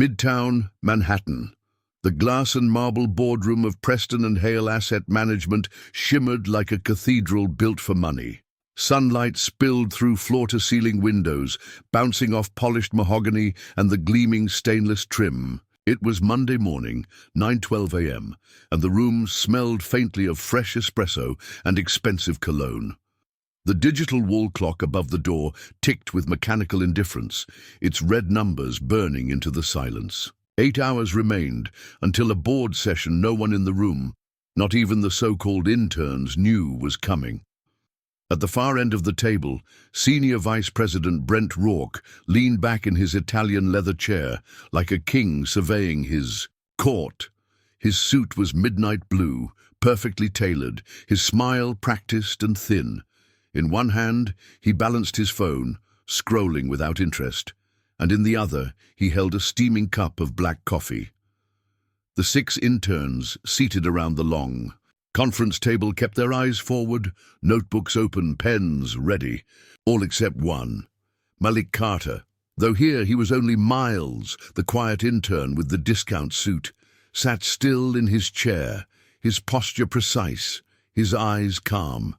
Midtown, Manhattan. The glass and marble boardroom of Preston and Hale Asset Management shimmered like a cathedral built for money. Sunlight spilled through floor-to-ceiling windows, bouncing off polished mahogany and the gleaming stainless trim. It was Monday morning, 9:12 a.m., and the room smelled faintly of fresh espresso and expensive cologne. The digital wall clock above the door ticked with mechanical indifference, its red numbers burning into the silence. 8 hours remained until a board session no one in the room, not even the so-called interns, knew was coming. At the far end of the table, Senior Vice President Brent Rourke leaned back in his Italian leather chair like a king surveying his court. His suit was midnight blue, perfectly tailored, his smile practiced and thin. In one hand, he balanced his phone, scrolling without interest, and in the other, he held a steaming cup of black coffee. The 6 interns, seated around the long conference table, kept their eyes forward, notebooks open, pens ready, all except one, Malik Carter. Though here he was only Miles, the quiet intern with the discount suit, sat still in his chair, his posture precise, his eyes calm.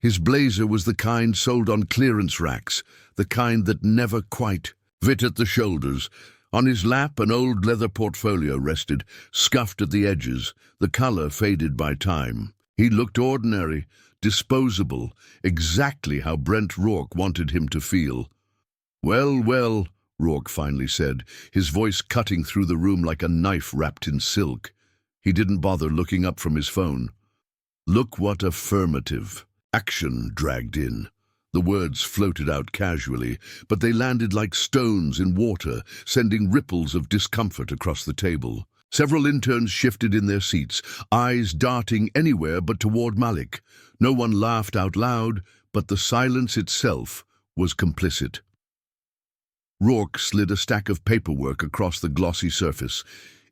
His blazer was the kind sold on clearance racks, the kind that never quite fit at the shoulders. On his lap, an old leather portfolio rested, scuffed at the edges, the color faded by time. He looked ordinary, disposable, exactly how Brent Rourke wanted him to feel. "Well, well," Rourke finally said, his voice cutting through the room like a knife wrapped in silk. He didn't bother looking up from his phone. "Look what affirmative action dragged in." The words floated out casually, but they landed like stones in water, sending ripples of discomfort across the table. Several interns shifted in their seats, eyes darting anywhere but toward Malik. No one laughed out loud, but the silence itself was complicit. Rourke slid a stack of paperwork across the glossy surface.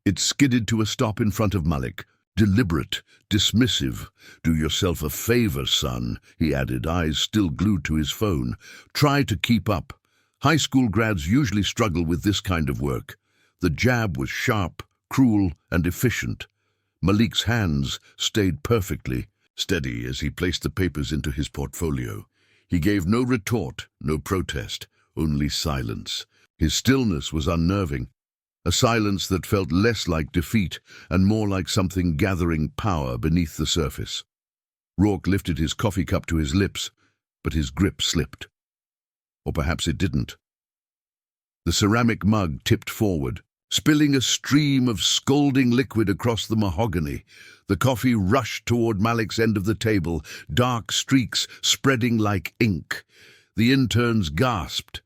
It skidded to a stop in front of Malik. Deliberate, dismissive. "Do yourself a favor, son," he added, eyes still glued to his phone. "Try to keep up. High school grads usually struggle with this kind of work." The jab was sharp, cruel, and efficient. Malik's hands stayed perfectly steady as he placed the papers into his portfolio. He gave no retort, no protest, only silence. His stillness was unnerving. A silence that felt less like defeat and more like something gathering power beneath the surface. Rourke lifted his coffee cup to his lips, but his grip slipped. Or perhaps it didn't. The ceramic mug tipped forward, spilling a stream of scalding liquid across the mahogany. The coffee rushed toward Malik's end of the table, dark streaks spreading like ink. The interns gasped.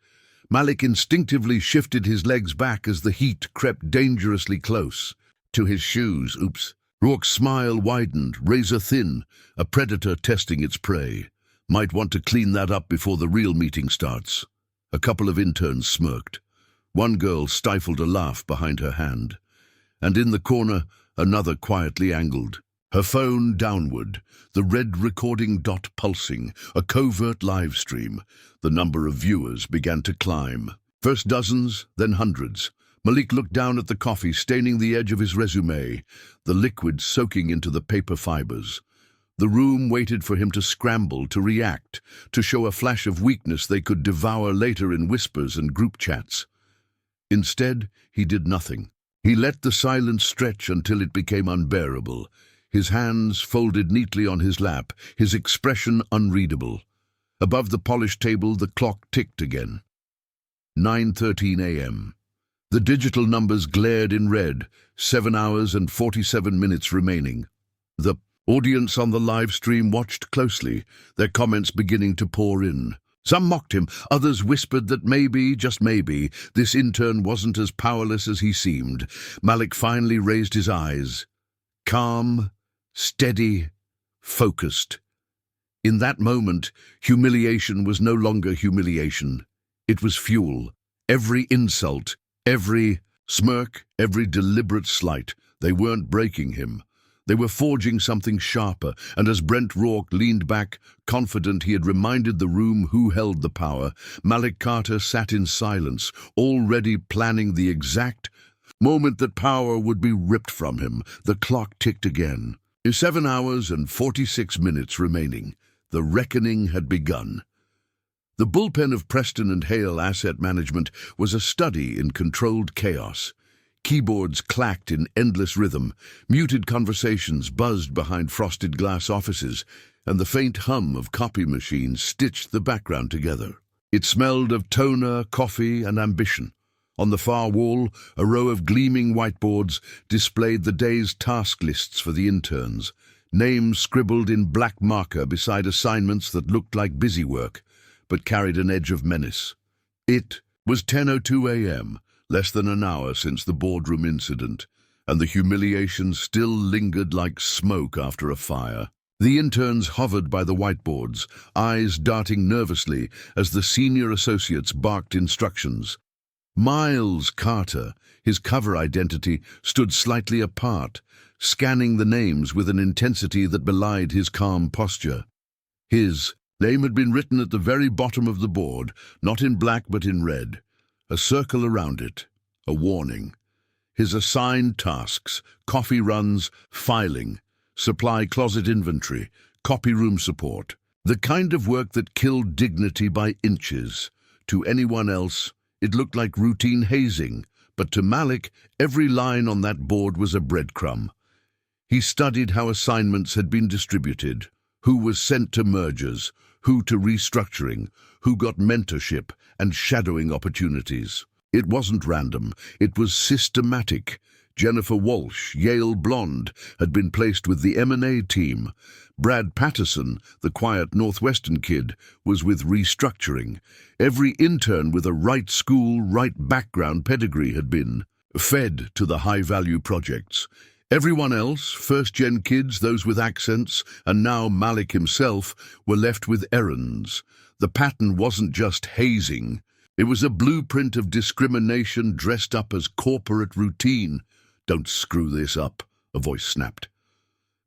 Malik instinctively shifted his legs back as the heat crept dangerously close to his shoes. Oops. Rourke's smile widened, razor-thin, a predator testing its prey. Might want to clean that up before the real meeting starts. A couple of interns smirked. One girl stifled a laugh behind her hand. And in the corner, another quietly angled, her phone downward, the red recording dot pulsing, a covert live stream. The number of viewers began to climb. First dozens, then hundreds. Malik looked down at the coffee, staining the edge of his resume, the liquid soaking into the paper fibers. The room waited for him to scramble, to react, to show a flash of weakness they could devour later in whispers and group chats. Instead, he did nothing. He let the silence stretch until it became unbearable. His hands folded neatly on his lap, his expression unreadable. Above the polished table, the clock ticked again. 9:13 a.m. The digital numbers glared in red, 7 hours and 47 minutes remaining. The audience on the live stream watched closely, their comments beginning to pour in. Some mocked him, others whispered that maybe, just maybe, this intern wasn't as powerless as he seemed. Malik finally raised his eyes. Calm, steady, focused. In that moment, humiliation was no longer humiliation. It was fuel. Every insult, every smirk, every deliberate slight, they weren't breaking him. They were forging something sharper, and as Brent Rourke leaned back, confident he had reminded the room who held the power, Malik Carter sat in silence, already planning the exact moment that power would be ripped from him. The clock ticked again. 7 hours and 46 minutes remaining. The reckoning had begun. The bullpen of Preston and Hale Asset Management was a study in controlled chaos. Keyboards clacked in endless rhythm, muted conversations buzzed behind frosted glass offices, and the faint hum of copy machines stitched the background together. It smelled of toner, coffee, and ambition. On the far wall, a row of gleaming whiteboards displayed the day's task lists for the interns, names scribbled in black marker beside assignments that looked like busy work, but carried an edge of menace. It was 10:02 a.m., less than an hour since the boardroom incident, and the humiliation still lingered like smoke after a fire. The interns hovered by the whiteboards, eyes darting nervously as the senior associates barked instructions. Malik Carter, his cover identity, stood slightly apart, scanning the names with an intensity that belied his calm posture. His name had been written at the very bottom of the board, not in black but in red. A circle around it, a warning. His assigned tasks, coffee runs, filing, supply closet inventory, copy room support. The kind of work that killed dignity by inches. To anyone else, it looked like routine hazing, but to Malik, every line on that board was a breadcrumb. He studied how assignments had been distributed, who was sent to mergers, who to restructuring, who got mentorship and shadowing opportunities. It wasn't random, it was systematic. Jennifer Walsh, Yale blonde, had been placed with the M&A team. Brad Patterson, the quiet Northwestern kid, was with restructuring. Every intern with a right school, right background pedigree had been fed to the high-value projects. Everyone else, first-gen kids, those with accents, and now Malik himself, were left with errands. The pattern wasn't just hazing. It was a blueprint of discrimination dressed up as corporate routine. "Don't screw this up," a voice snapped.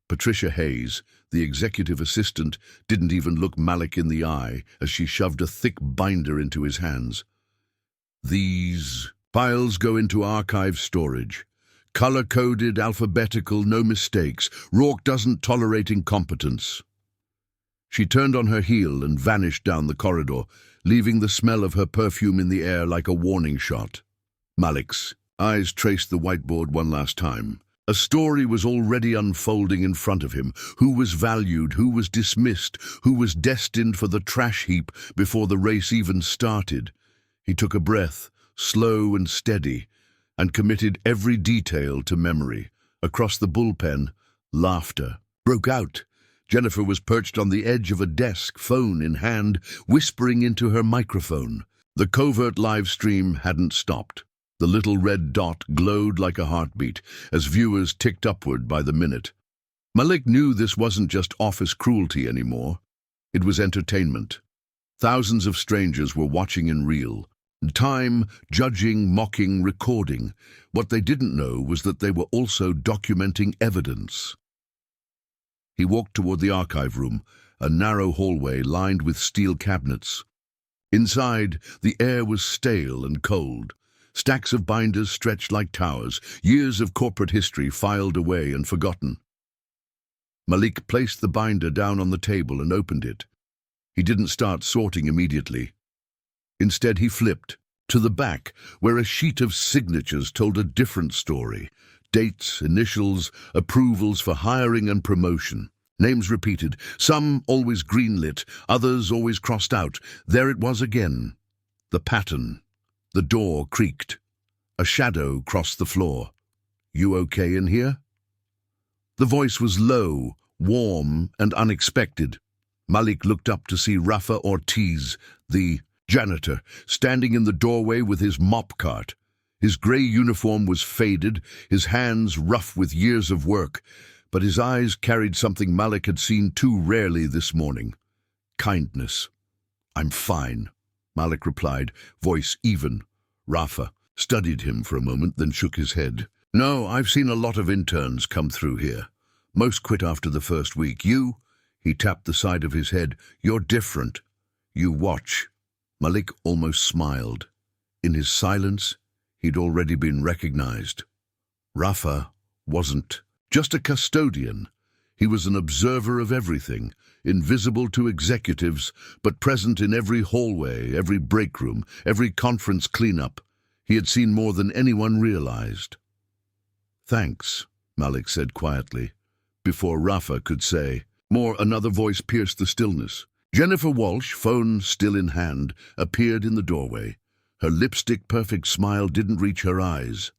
Patricia Hayes, the executive assistant, didn't even look Malik in the eye as she shoved a thick binder into his hands. "These files go into archive storage. Color-coded, alphabetical, no mistakes. Rourke doesn't tolerate incompetence." She turned on her heel and vanished down the corridor, leaving the smell of her perfume in the air like a warning shot. Malik's eyes traced the whiteboard one last time. A story was already unfolding in front of him. Who was valued, who was dismissed, who was destined for the trash heap before the race even started. He took a breath, slow and steady, and committed every detail to memory. Across the bullpen, laughter broke out. Jennifer was perched on the edge of a desk, phone in hand, whispering into her microphone. The covert live stream hadn't stopped. The little red dot glowed like a heartbeat as viewers ticked upward by the minute. Malik knew this wasn't just office cruelty anymore. It was entertainment. Thousands of strangers were watching in real time, judging, mocking, recording. What they didn't know was that they were also documenting evidence. He walked toward the archive room, a narrow hallway lined with steel cabinets. Inside, the air was stale and cold. Stacks of binders stretched like towers, years of corporate history filed away and forgotten. Malik placed the binder down on the table and opened it. He didn't start sorting immediately. Instead, he flipped to the back, where a sheet of signatures told a different story. Dates, initials, approvals for hiring and promotion. Names repeated, some always greenlit, others always crossed out. There it was again. The pattern. The door creaked. A shadow crossed the floor. "You okay in here?" The voice was low, warm, and unexpected. Malik looked up to see Rafa Ortiz, the janitor, standing in the doorway with his mop cart. His grey uniform was faded, his hands rough with years of work, but his eyes carried something Malik had seen too rarely this morning. Kindness. "I'm fine," Malik replied, voice even. Rafa studied him for a moment, then shook his head. "No, I've seen a lot of interns come through here. Most quit after the first week. You," he tapped the side of his head, "you're different. You watch." Malik almost smiled. In his silence, he'd already been recognized. Rafa wasn't just a custodian. He was an observer of everything, invisible to executives, but present in every hallway, every break room, every conference cleanup. He had seen more than anyone realized. "Thanks," Malik said quietly. Before Rafa could say more, another voice pierced the stillness. Jennifer Walsh, phone still in hand, appeared in the doorway. Her lipstick-perfect smile didn't reach her eyes.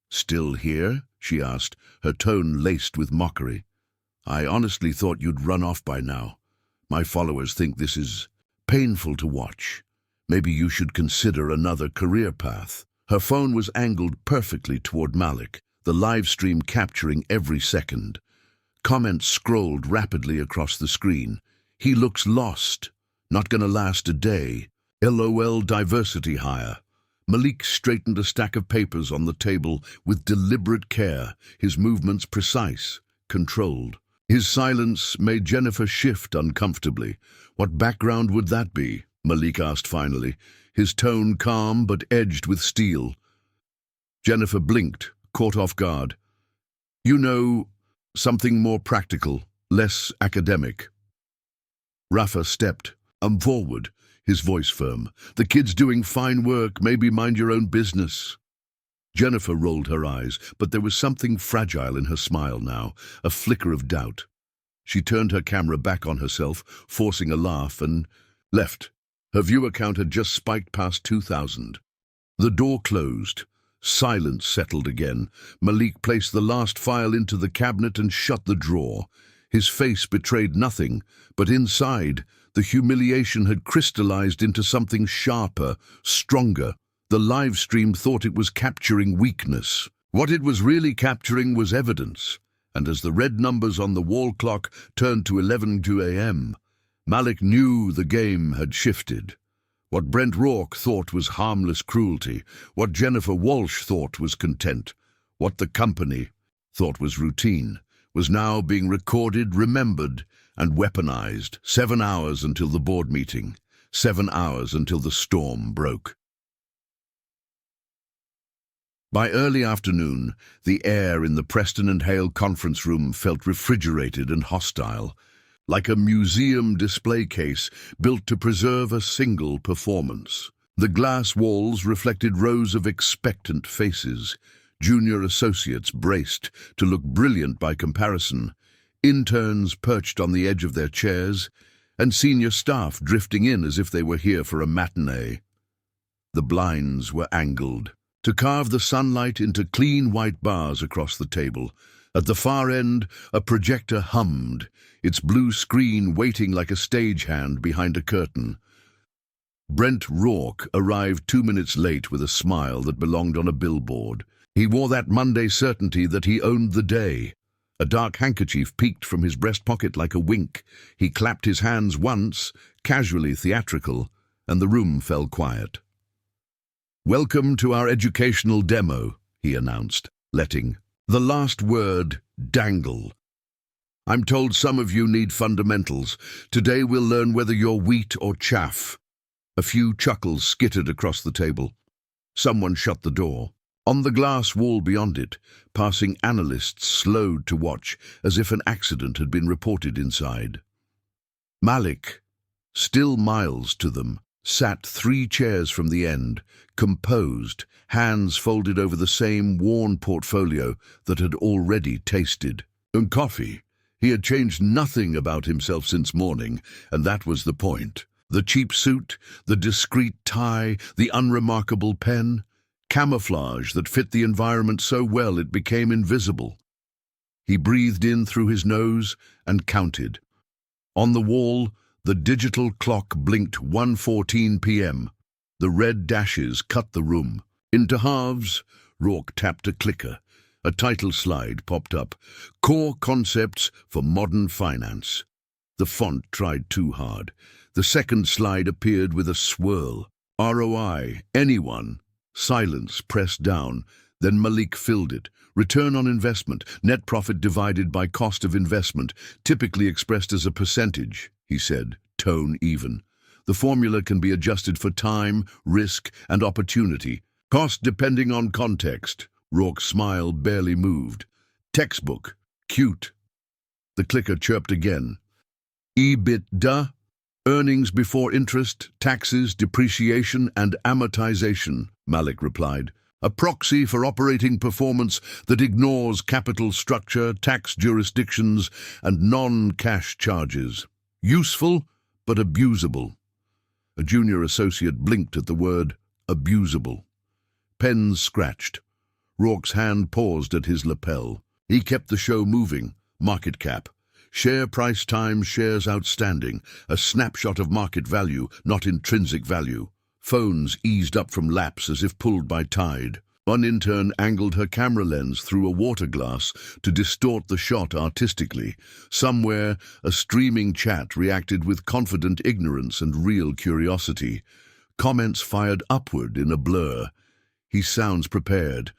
"Still here?" she asked, her tone laced with mockery. "I honestly thought you'd run off by now. My followers think this is painful to watch. Maybe you should consider another career path." Her phone was angled perfectly toward Malik, the live stream capturing every second. Comments scrolled rapidly across the screen. "He looks lost. Not gonna last a day. LOL diversity hire." Malik straightened a stack of papers on the table with deliberate care, his movements precise, controlled. His silence made Jennifer shift uncomfortably. "What background would that be?" Malik asked finally, his tone calm but edged with steel. Jennifer blinked, caught off guard. "You know, something more practical, less academic." Rafa stepped forward, his voice firm. "The kid's doing fine work, maybe mind your own business." Jennifer rolled her eyes, but there was something fragile in her smile now, a flicker of doubt. She turned her camera back on herself, forcing a laugh, and left. Her viewer count had just spiked past 2,000. The door closed. Silence settled again. Malik placed the last file into the cabinet and shut the drawer. His face betrayed nothing, but inside, the humiliation had crystallized into something sharper, stronger. The live stream thought it was capturing weakness. What it was really capturing was evidence, and as the red numbers on the wall clock turned to 11:02 a.m., Malik knew the game had shifted. What Brent Rourke thought was harmless cruelty, what Jennifer Walsh thought was content, what the company thought was routine, was now being recorded, remembered, and weaponized. 7 hours until the board meeting. 7 hours until the storm broke. By early afternoon, the air in the Preston and Hale conference room felt refrigerated and hostile, like a museum display case built to preserve a single performance. The glass walls reflected rows of expectant faces. Junior associates braced to look brilliant by comparison, interns perched on the edge of their chairs, and senior staff drifting in as if they were here for a matinee. The blinds were angled to carve the sunlight into clean white bars across the table. At the far end, a projector hummed, its blue screen waiting like a stagehand behind a curtain. Brent Rourke arrived 2 minutes late with a smile that belonged on a billboard. He wore that Monday certainty that he owned the day. A dark handkerchief peeked from his breast pocket like a wink. He clapped his hands once, casually theatrical, and the room fell quiet. "Welcome to our educational demo," he announced, letting the last word dangle. "I'm told some of you need fundamentals. Today we'll learn whether you're wheat or chaff." A few chuckles skittered across the table. Someone shut the door. On the glass wall beyond it, passing analysts slowed to watch, as if an accident had been reported inside. Malik, still miles to them, sat 3 chairs from the end, composed, hands folded over the same worn portfolio that had already tasted. And coffee. He had changed nothing about himself since morning, and that was the point. The cheap suit, the discreet tie, the unremarkable pen, camouflage that fit the environment so well it became invisible. He breathed in through his nose and counted. On the wall, the digital clock blinked 1:14 p.m. The red dashes cut the room. Into halves, Rourke tapped a clicker. A title slide popped up. "Core Concepts for Modern Finance." The font tried too hard. The second slide appeared with a swirl. ROI, anyone. Silence pressed down. Then Malik filled it. Return on investment, net profit divided by cost of investment, typically expressed as a percentage, he said, tone even. The formula can be adjusted for time, risk, and opportunity. Cost depending on context. Rourke's smile barely moved. Textbook. Cute. The clicker chirped again. EBITDA, earnings before interest, taxes, depreciation, and amortization, Malik replied. A proxy for operating performance that ignores capital structure, tax jurisdictions, and non-cash charges. Useful, but abusable. A junior associate blinked at the word abusable. Pens scratched. Rourke's hand paused at his lapel. He kept the show moving. Market cap. Share price times shares outstanding. A snapshot of market value, not intrinsic value. Phones eased up from laps as if pulled by tide. One intern angled her camera lens through a water glass to distort the shot artistically. Somewhere, a streaming chat reacted with confident ignorance and real curiosity. Comments fired upward in a blur. He sounds prepared.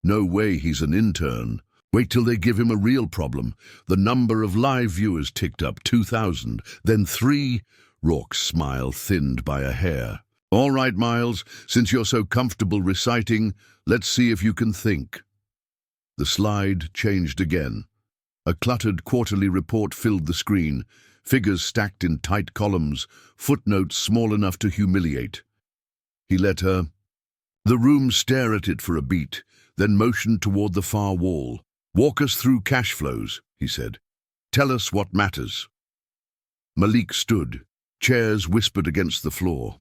No way he's an intern. Wait till they give him a real problem. The number of live viewers ticked up 2,000, then 3. Rourke's smile thinned by a hair. All right, Miles, since you're so comfortable reciting, let's see if you can think. The slide changed again. A cluttered quarterly report filled the screen, figures stacked in tight columns, footnotes small enough to humiliate. He let the room stare at it for a beat, then motioned toward the far wall. Walk us through cash flows, he said. Tell us what matters. Malik stood. Chairs whispered against the floor.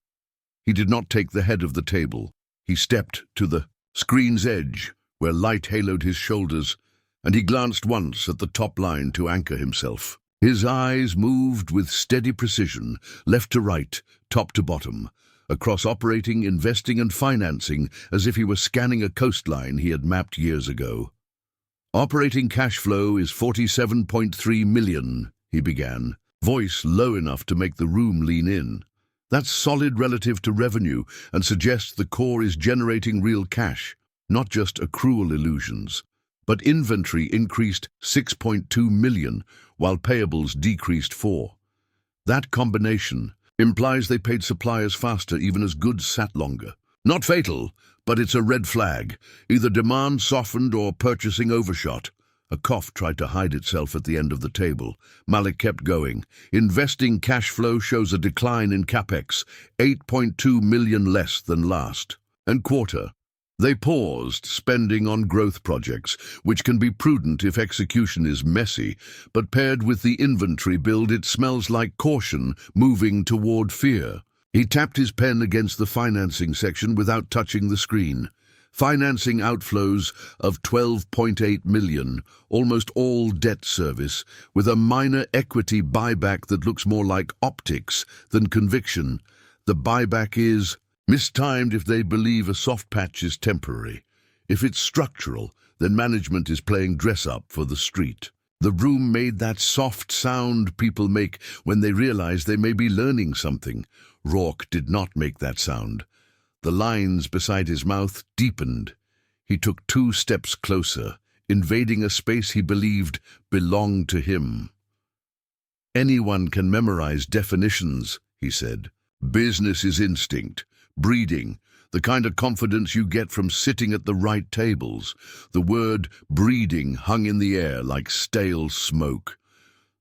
He did not take the head of the table. He stepped to the screen's edge, where light haloed his shoulders, and he glanced once at the top line to anchor himself. His eyes moved with steady precision, left to right, top to bottom, across operating, investing, and financing, as if he were scanning a coastline he had mapped years ago. Operating cash flow is 47.3 million, he began, voice low enough to make the room lean in. That's solid relative to revenue and suggests the core is generating real cash, not just accrual illusions. But inventory increased 6.2 million, while payables decreased 4. That combination implies they paid suppliers faster even as goods sat longer. Not fatal, but it's a red flag. Either demand softened or purchasing overshot. A cough tried to hide itself at the end of the table. Malik kept going. Investing cash flow shows a decline in capex, 8.2 million less than last. And quarter. They paused, spending on growth projects, which can be prudent if execution is messy, but paired with the inventory build, it smells like caution moving toward fear. He tapped his pen against the financing section without touching the screen. Financing outflows of 12.8 million, almost all debt service, with a minor equity buyback that looks more like optics than conviction. The buyback is mistimed if they believe a soft patch is temporary. If it's structural, then management is playing dress-up for the street. The room made that soft sound people make when they realize they may be learning something. Rourke did not make that sound. The lines beside his mouth deepened. He took 2 steps closer, invading a space he believed belonged to him. Anyone can memorize definitions, he said. Business is instinct, breeding, the kind of confidence you get from sitting at the right tables. The word breeding hung in the air like stale smoke.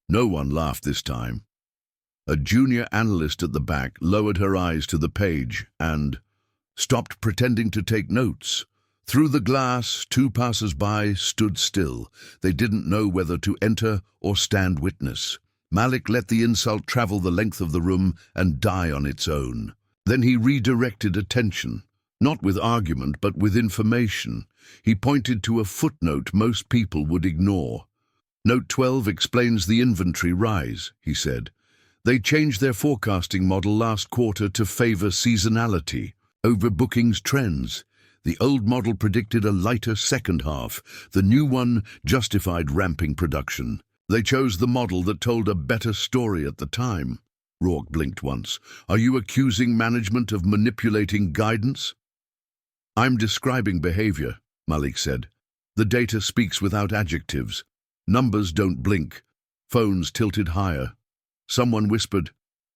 No one laughed this time. A junior analyst at the back lowered her eyes to the page and stopped pretending to take notes. Through the glass, 2 passers-by stood still. They didn't know whether to enter or stand witness. Malik let the insult travel the length of the room and die on its own. Then he redirected attention, not with argument but with information. He pointed to a footnote most people would ignore. Note 12 explains the inventory rise, he said. They changed their forecasting model last quarter to favor seasonality over bookings trends. The old model predicted a lighter second half. The new one justified ramping production. They chose the model that told a better story at the time. Rourke blinked once. Are you accusing management of manipulating guidance? I'm describing behavior, Malik said. The data speaks without adjectives. Numbers don't blink. Phones tilted higher. Someone whispered,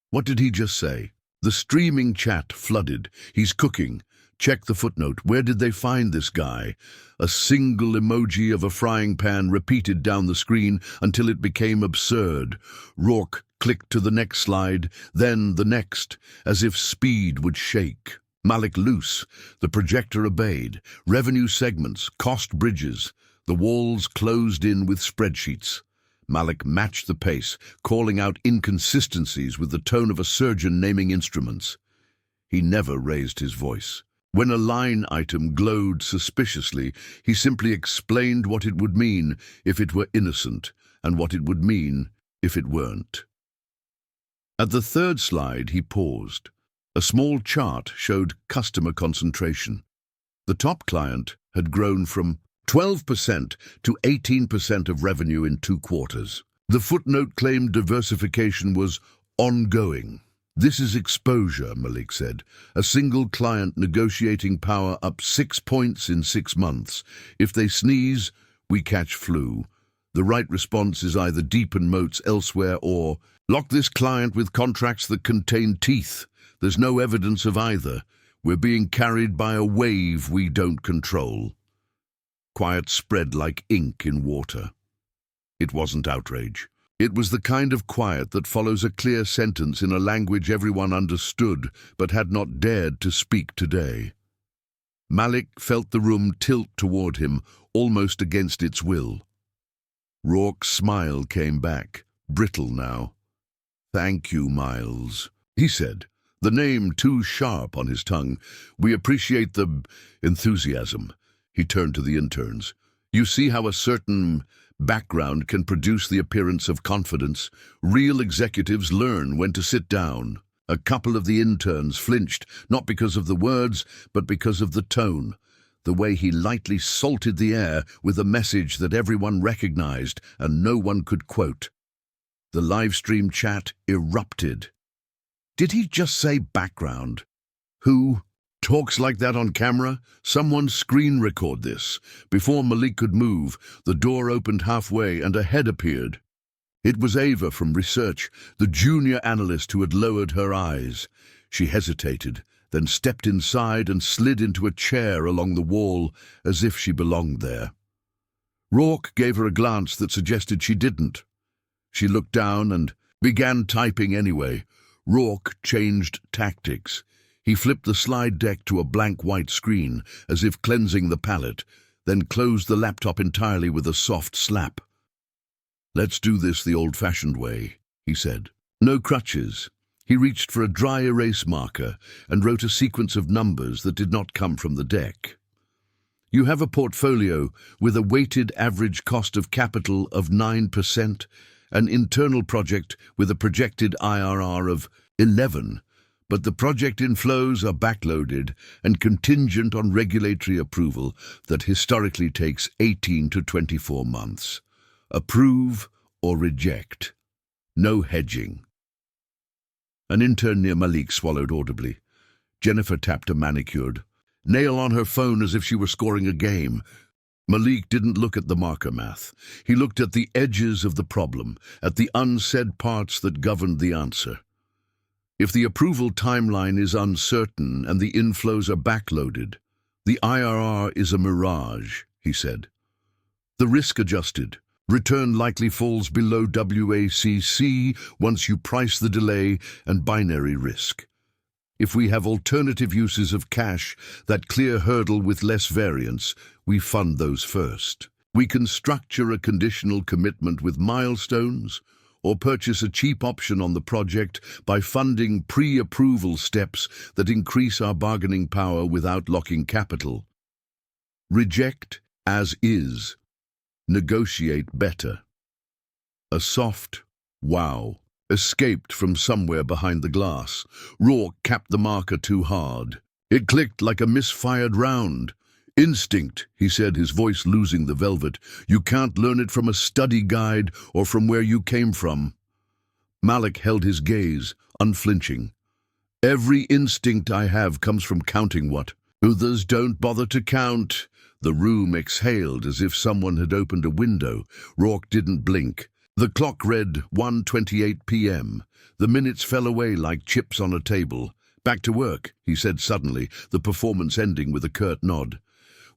"What did he just say?" The streaming chat flooded. He's cooking. Check the footnote. Where did they find this guy? A single emoji of a frying pan repeated down the screen until it became absurd. Rourke clicked to the next slide, then the next, as if speed would shake. Malik loose. The projector obeyed. Revenue segments, cost bridges. The walls closed in with spreadsheets. Malik matched the pace, calling out inconsistencies with the tone of a surgeon naming instruments. He never raised his voice. When a line item glowed suspiciously, he simply explained what it would mean if it were innocent, and what it would mean if it weren't. At the third slide, he paused. A small chart showed customer concentration. The top client had grown from 12% to 18% of revenue in 2 quarters. The footnote claimed diversification was ongoing. This is exposure, Malik said. A single client negotiating power up 6 points in 6 months. If they sneeze, we catch flu. The right response is either deepen moats elsewhere or lock this client with contracts that contain teeth. There's no evidence of either. We're being carried by a wave we don't control. Quiet spread like ink in water. It wasn't outrage. It was the kind of quiet that follows a clear sentence in a language everyone understood but had not dared to speak today. Malik felt the room tilt toward him, almost against its will. Rourke's smile came back, brittle now. "Thank you, Miles," he said, the name too sharp on his tongue. "We appreciate the enthusiasm." He turned to the interns. "You see how a certain background can produce the appearance of confidence. Real executives learn when to sit down." A couple of the interns flinched, not because of the words, but because of the tone, the way he lightly salted the air with a message that everyone recognized and no one could quote. The live-stream chat erupted. Did he just say background? Who talks like that on camera? Someone screen record this. Before Malik could move, the door opened halfway and a head appeared. It was Ava from research, the junior analyst who had lowered her eyes. She hesitated, then stepped inside and slid into a chair along the wall as if she belonged there. Rourke gave her a glance that suggested she didn't. She looked down and began typing anyway. Rourke changed tactics. He flipped the slide deck to a blank white screen, as if cleansing the palette, then closed the laptop entirely with a soft slap. "Let's do this the old-fashioned way," he said. "No crutches." He reached for a dry erase marker and wrote a sequence of numbers that did not come from the deck. "You have a portfolio with a weighted average cost of capital of 9%, an internal project with a projected IRR of 11%. But the project inflows are backloaded and contingent on regulatory approval that historically takes 18 to 24 months. Approve or reject. No hedging." An intern near Malik swallowed audibly. Jennifer tapped a manicured nail on her phone as if she were scoring a game. Malik didn't look at the marker math. He looked at the edges of the problem, at the unsaid parts that governed the answer. If the approval timeline is uncertain and the inflows are backloaded, the IRR is a mirage, he said. The risk-adjusted return likely falls below WACC once you price the delay and binary risk. If we have alternative uses of cash that clear hurdle with less variance, we fund those first. We can structure a conditional commitment with milestones, or purchase a cheap option on the project by funding pre-approval steps that increase our bargaining power without locking capital. Reject as is. Negotiate better. A soft wow escaped from somewhere behind the glass. Rourke capped the marker too hard. It clicked like a misfired round. "Instinct," he said, his voice losing the velvet. "You can't learn it from a study guide or from where you came from." Malik held his gaze, unflinching. "Every instinct I have comes from counting what others don't bother to count." The room exhaled as if someone had opened a window. Rourke didn't blink. The clock read 1:28 p.m. The minutes fell away like chips on a table. Back to work, he said suddenly, the performance ending with a curt nod.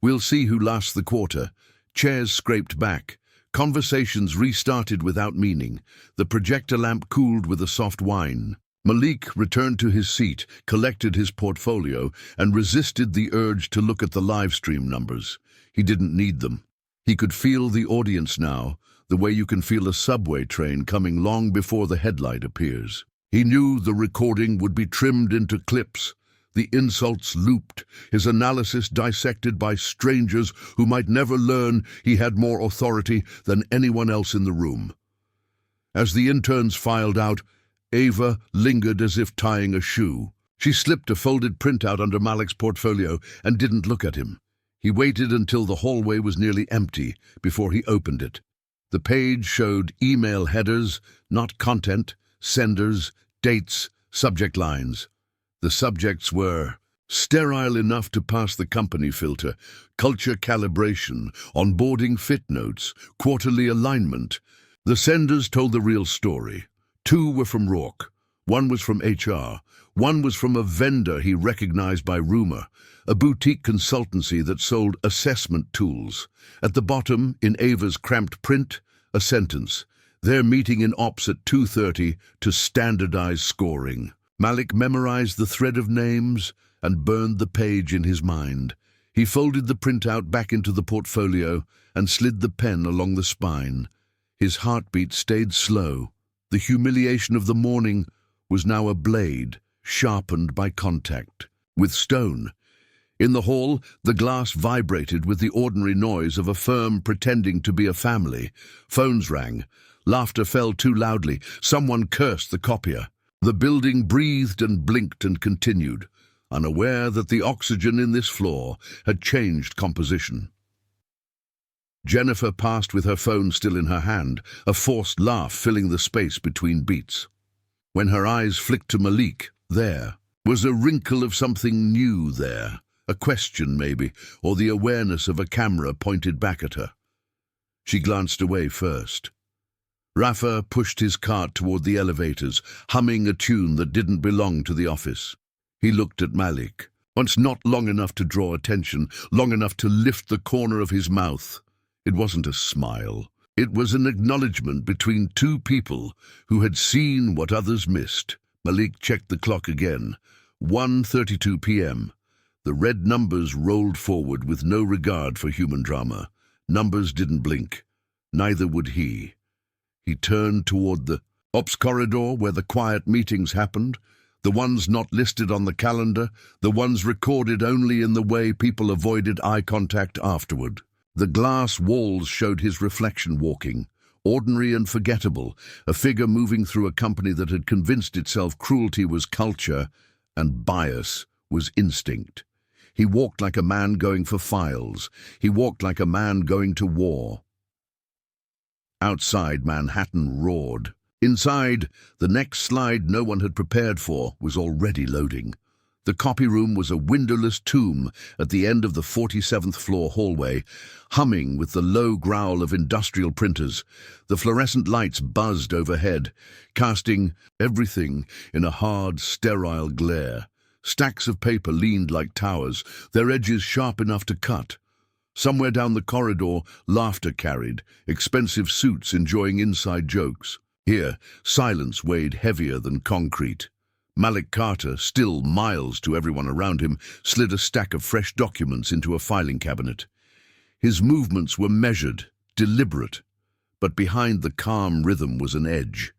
We'll see who lasts the quarter. Chairs scraped back. Conversations restarted without meaning. The projector lamp cooled with a soft whine. Malik returned to his seat, collected his portfolio, and resisted the urge to look at the live stream numbers. He didn't need them. He could feel the audience now, the way you can feel a subway train coming long before the headlight appears. He knew the recording would be trimmed into clips, the insults looped, his analysis dissected by strangers who might never learn he had more authority than anyone else in the room. As the interns filed out, Ava lingered as if tying a shoe. She slipped a folded printout under Malik's portfolio and didn't look at him. He waited until the hallway was nearly empty before he opened it. The page showed email headers, not content, senders, dates, subject lines. The subjects were sterile enough to pass the company filter, culture calibration, onboarding fit notes, quarterly alignment. The senders told the real story. 2 were from Rourke. 1 was from HR. 1 was from a vendor he recognized by rumor, a boutique consultancy that sold assessment tools. At the bottom, in Ava's cramped print, a sentence. They're meeting in ops at 2:30 to standardize scoring. Malik memorized the thread of names and burned the page in his mind. He folded the printout back into the portfolio and slid the pen along the spine. His heartbeat stayed slow. The humiliation of the morning was now a blade, sharpened by contact, with stone. In the hall, the glass vibrated with the ordinary noise of a firm pretending to be a family. Phones rang. Laughter fell too loudly. Someone cursed the copier. The building breathed and blinked and continued, unaware that the oxygen in this floor had changed composition. Jennifer passed with her phone still in her hand, a forced laugh filling the space between beats. When her eyes flicked to Malik, there was a wrinkle of something new there, a question maybe, or the awareness of a camera pointed back at her. She glanced away first. Rafa pushed his cart toward the elevators, humming a tune that didn't belong to the office. He looked at Malik, once not long enough to draw attention, long enough to lift the corner of his mouth. It wasn't a smile. It was an acknowledgement between 2 people who had seen what others missed. Malik checked the clock again. 1:32 p.m. The red numbers rolled forward with no regard for human drama. Numbers didn't blink. Neither would he. He turned toward the ops corridor where the quiet meetings happened, the ones not listed on the calendar, the ones recorded only in the way people avoided eye contact afterward. The glass walls showed his reflection walking, ordinary and forgettable, a figure moving through a company that had convinced itself cruelty was culture and bias was instinct. He walked like a man going for files. He walked like a man going to war. Outside, Manhattan roared. Inside, the next slide no one had prepared for was already loading. The copy room was a windowless tomb at the end of the 47th floor hallway, humming with the low growl of industrial printers. The fluorescent lights buzzed overhead, casting everything in a hard, sterile glare. Stacks of paper leaned like towers, their edges sharp enough to cut. Somewhere down the corridor, laughter carried, expensive suits enjoying inside jokes. Here, silence weighed heavier than concrete. Malik Carter, still miles to everyone around him, slid a stack of fresh documents into a filing cabinet. His movements were measured, deliberate, but behind the calm rhythm was an edge.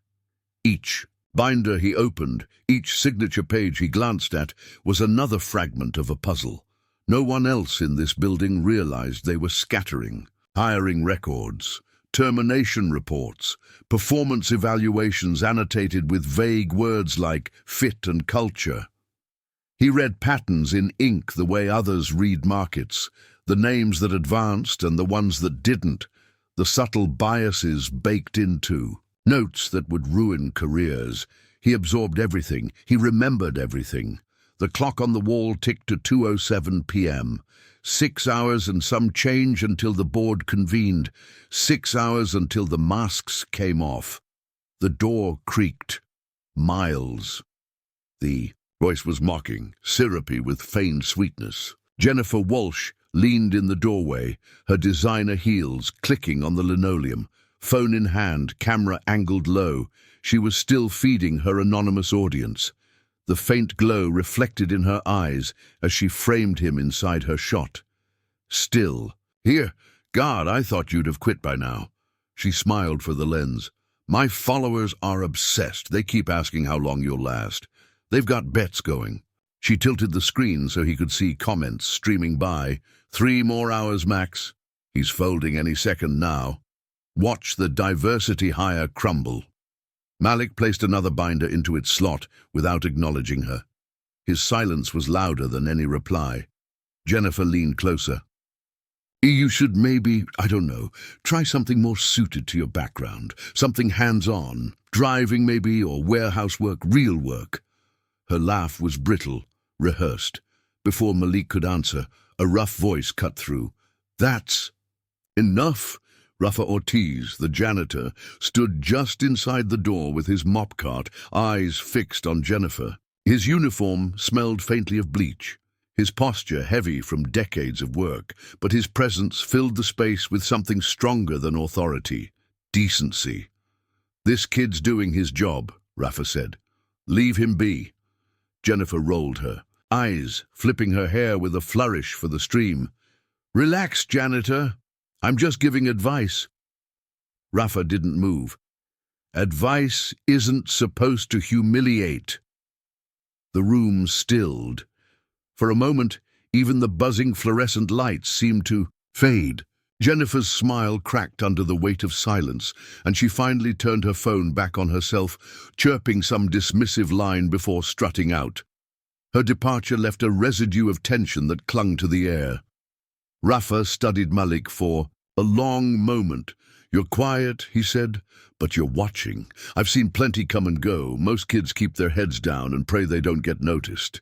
Each binder he opened, each signature page he glanced at, was another fragment of a puzzle. No one else in this building realized they were scattering. Hiring records, termination reports, performance evaluations annotated with vague words like fit and culture. He read patterns in ink the way others read markets, the names that advanced and the ones that didn't, the subtle biases baked into. Notes that would ruin careers. He absorbed everything. He remembered everything. The clock on the wall ticked to 2:07 p.m. 6 hours and some change until the board convened. 6 hours until the masks came off. The door creaked. Miles. The Voice was mocking, syrupy with feigned sweetness. Jennifer Walsh leaned in the doorway, her designer heels clicking on the linoleum. Phone in hand, camera angled low, she was still feeding her anonymous audience. The faint glow reflected in her eyes as she framed him inside her shot. Still. Here, God, I thought you'd have quit by now. She smiled for the lens. My followers are obsessed. They keep asking how long you'll last. They've got bets going. She tilted the screen so he could see comments streaming by. 3 more hours max. He's folding any second now. Watch the diversity hire crumble. Malik placed another binder into its slot without acknowledging her. His silence was louder than any reply. Jennifer leaned closer. You should maybe, I don't know, try something more suited to your background. Something hands-on. Driving maybe, or warehouse work, real work. Her laugh was brittle, rehearsed. Before Malik could answer, a rough voice cut through. That's enough. Rafa Ortiz, the janitor, stood just inside the door with his mop cart, eyes fixed on Jennifer. His uniform smelled faintly of bleach, his posture heavy from decades of work, but his presence filled the space with something stronger than authority, decency. This kid's doing his job, Rafa said. Leave him be. Jennifer rolled her eyes, flipping her hair with a flourish for the stream. Relax, janitor. I'm just giving advice. Rafa didn't move. Advice isn't supposed to humiliate. The room stilled. For a moment, even the buzzing fluorescent lights seemed to fade. Jennifer's smile cracked under the weight of silence, and she finally turned her phone back on herself, chirping some dismissive line before strutting out. Her departure left a residue of tension that clung to the air. Rafa studied Malik for a long moment. You're quiet, he said, but you're watching. I've seen plenty come and go. Most kids keep their heads down and pray they don't get noticed.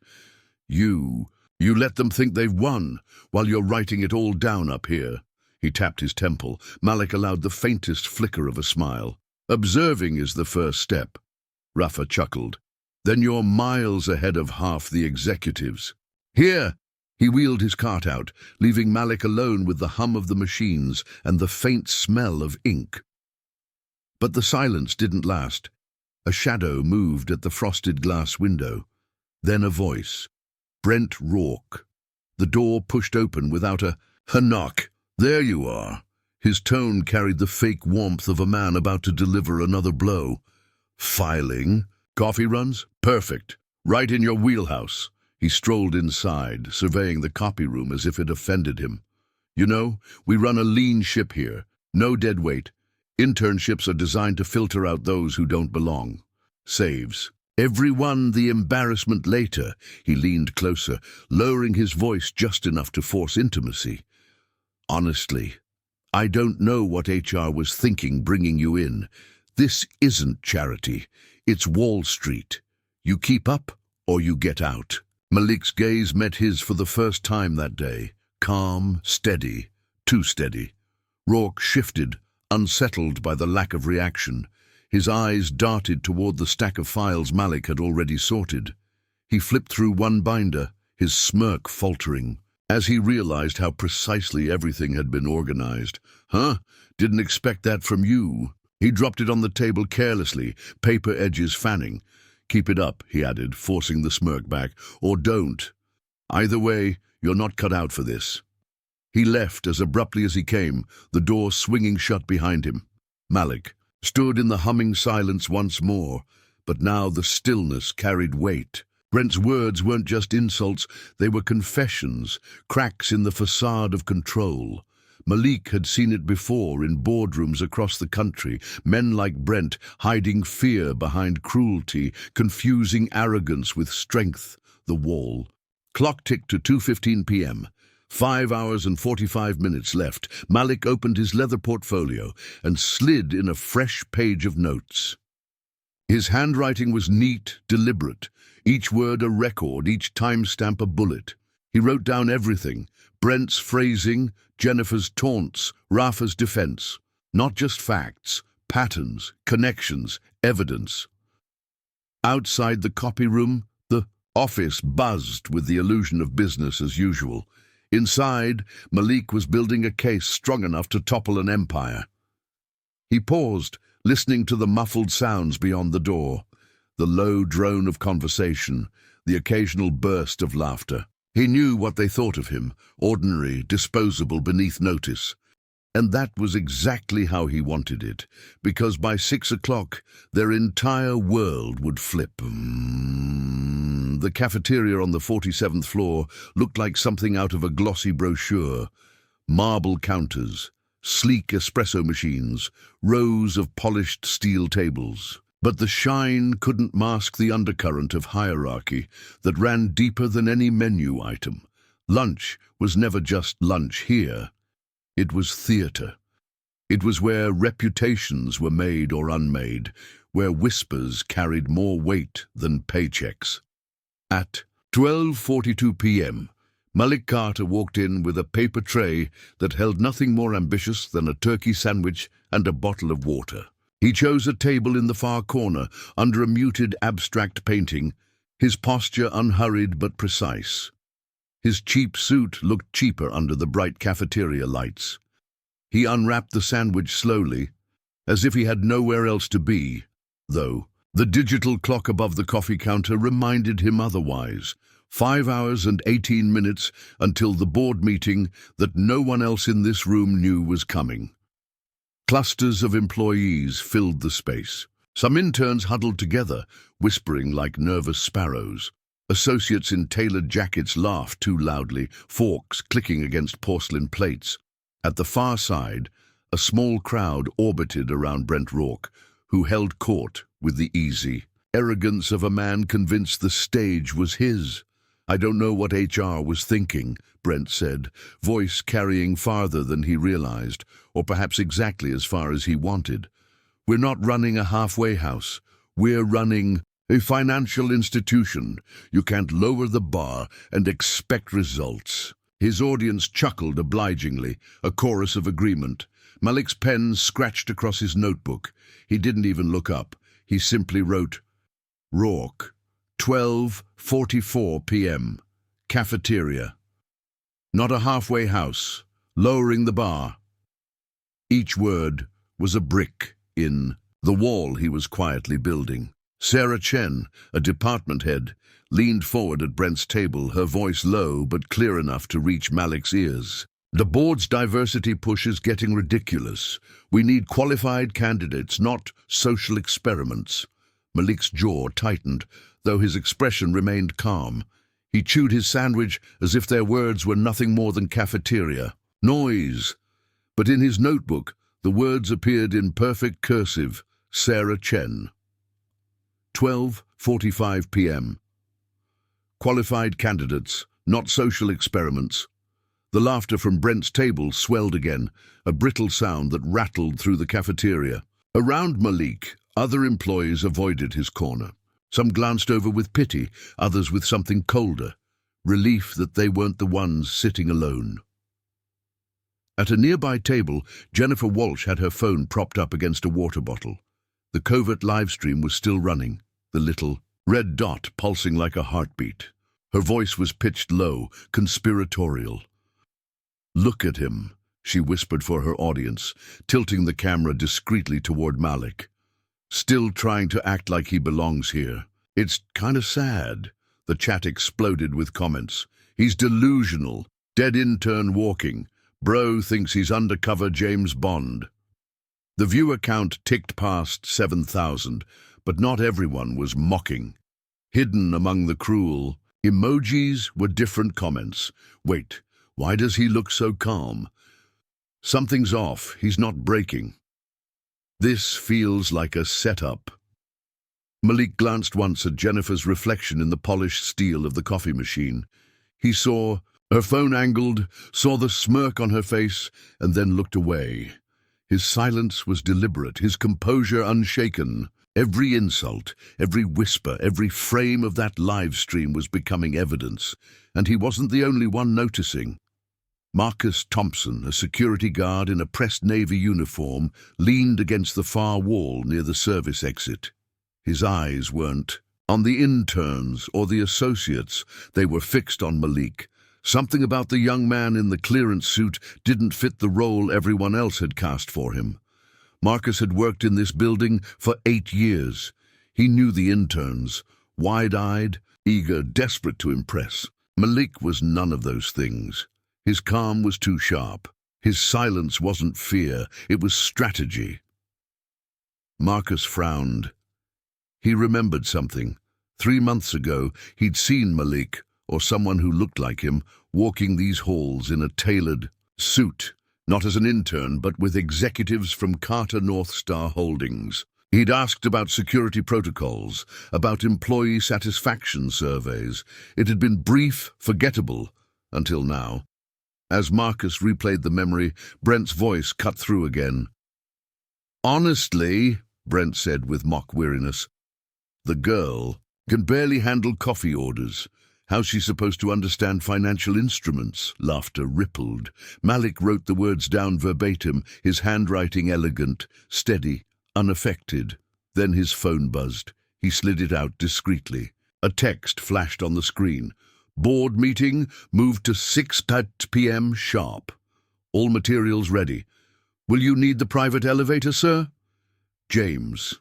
You let them think they've won while you're writing it all down up here. He tapped his temple. Malik allowed the faintest flicker of a smile. Observing is the first step. Rafa chuckled. Then you're miles ahead of half the executives. Here! He wheeled his cart out, leaving Malik alone with the hum of the machines and the faint smell of ink. But the silence didn't last. A shadow moved at the frosted glass window. Then a voice. Brent Rourke. The door pushed open without a knock. There you are. His tone carried the fake warmth of a man about to deliver another blow. Filing? Coffee runs? Perfect. Right in your wheelhouse. He strolled inside, surveying the copy room as if it offended him. You know, we run a lean ship here. No dead weight. Internships are designed to filter out those who don't belong. Saves. Everyone the embarrassment later. He leaned closer, lowering his voice just enough to force intimacy. Honestly, I don't know what HR was thinking bringing you in. This isn't charity. It's Wall Street. You keep up or you get out. Malik's gaze met his for the first time that day. Calm, steady, too steady. Rourke shifted, unsettled by the lack of reaction. His eyes darted toward the stack of files Malik had already sorted. He flipped through one binder, his smirk faltering, as he realized how precisely everything had been organized. Huh? Didn't expect that from you. He dropped it on the table carelessly, paper edges fanning. Keep it up, he added, forcing the smirk back, or don't. Either way, you're not cut out for this. He left as abruptly as he came, the door swinging shut behind him. Malik stood in the humming silence once more, but now the stillness carried weight. Brent's words weren't just insults, they were confessions, cracks in the facade of control. Malik had seen it before in boardrooms across the country, men like Brent hiding fear behind cruelty, confusing arrogance with strength. The wall. Clock ticked to 2:15 p.m. 5 hours and 45 minutes left. Malik opened his leather portfolio and slid in a fresh page of notes. His handwriting was neat, deliberate, each word a record, each timestamp a bullet. He wrote down everything, Brent's phrasing, Jennifer's taunts, Rafa's defense. Not just facts, patterns, connections, evidence. Outside the copy room, the Office buzzed with the illusion of business as usual. Inside, Malik was building a case strong enough to topple an empire. He paused, listening to the muffled sounds beyond the door, the low drone of conversation, the occasional burst of laughter. He knew what they thought of him, ordinary, disposable, beneath notice. And that was exactly how he wanted it, because by 6 o'clock, their entire world would flip. The cafeteria on the 47th floor looked like something out of a glossy brochure. Marble counters, sleek espresso machines, rows of polished steel tables. But the shine couldn't mask the undercurrent of hierarchy that ran deeper than any menu item. Lunch was never just lunch here. It was theatre. It was where reputations were made or unmade, where whispers carried more weight than paychecks. At 12:42 p.m., Malik Carter walked in with a paper tray that held nothing more ambitious than a turkey sandwich and a bottle of water. He chose a table in the far corner, under a muted abstract painting, his posture unhurried but precise. His cheap suit looked cheaper under the bright cafeteria lights. He unwrapped the sandwich slowly, as if he had nowhere else to be, though. The digital clock above the coffee counter reminded him otherwise. 5 hours and 18 minutes until the board meeting that no one else in this room knew was coming. Clusters of employees filled the space. Some interns huddled together, whispering like nervous sparrows. Associates in tailored jackets laughed too loudly, forks clicking against porcelain plates. At the far side, a small crowd orbited around Brent Rourke, who held court with the easy arrogance of a man convinced the stage was his. "I don't know what HR was thinking," Brent said, voice carrying farther than he realized, or perhaps exactly as far as he wanted. "We're not running a halfway house. We're running a financial institution. You can't lower the bar and expect results." His audience chuckled obligingly, a chorus of agreement. Malik's pen scratched across his notebook. He didn't even look up. He simply wrote, "Rourke, 12:44 p.m. Cafeteria. Not a halfway house. Lowering the bar." Each word was a brick in the wall he was quietly building. Sarah Chen, a department head, leaned forward at Brent's table, her voice low but clear enough to reach Malik's ears. "The board's diversity push is getting ridiculous. We need qualified candidates, not social experiments." Malik's jaw tightened, though his expression remained calm. He chewed his sandwich as if their words were nothing more than cafeteria. Noise. But in his notebook, the words appeared in perfect cursive. Sarah Chen. 12:45 p.m. Qualified candidates, not social experiments. The laughter from Brent's table swelled again, a brittle sound that rattled through the cafeteria. Around Malik, other employees avoided his corner. Some glanced over with pity, others with something colder, relief that they weren't the ones sitting alone. At a nearby table, Jennifer Walsh had her phone propped up against a water bottle. The covert live stream was still running, the little red dot pulsing like a heartbeat. Her voice was pitched low, conspiratorial. "Look at him," she whispered for her audience, tilting the camera discreetly toward Malik. "Still trying to act like he belongs here. It's kinda sad." The chat exploded with comments. "He's delusional. Dead intern walking. Bro thinks he's undercover James Bond." The viewer count ticked past 7,000, but not everyone was mocking. Hidden among the cruel emojis were different comments. "Wait, why does he look so calm? Something's off. He's not breaking. This feels like a setup." Malik glanced once at Jennifer's reflection in the polished steel of the coffee machine. He saw her phone angled, saw the smirk on her face, and then looked away. His silence was deliberate, his composure unshaken. Every insult, every whisper, every frame of that live stream was becoming evidence, and he wasn't the only one noticing. Marcus Thompson, a security guard in a pressed Navy uniform, leaned against the far wall near the service exit. His eyes weren't On the interns or the associates, they were fixed on Malik. Something about the young man in the clearance suit didn't fit the role everyone else had cast for him. Marcus had worked in this building for 8 years. He knew the interns, wide-eyed, eager, desperate to impress. Malik was none of those things. His calm was too sharp. His silence wasn't fear, it was strategy. Marcus frowned. He remembered something. 3 months ago, he'd seen Malik, or someone who looked like him, walking these halls in a tailored suit, not as an intern, but with executives from Carter North Star Holdings. He'd asked about security protocols, about employee satisfaction surveys. It had been brief, forgettable, until now. As Marcus replayed the memory, Brent's voice cut through again. "Honestly," Brent said with mock weariness, "the girl can barely handle coffee orders. How's she supposed to understand financial instruments?" Laughter rippled. Malik wrote the words down verbatim, his handwriting elegant, steady, unaffected. Then his phone buzzed. He slid it out discreetly. A text flashed on the screen. "Board meeting moved to 6 p.m. sharp. All materials ready. Will you need the private elevator, sir? James."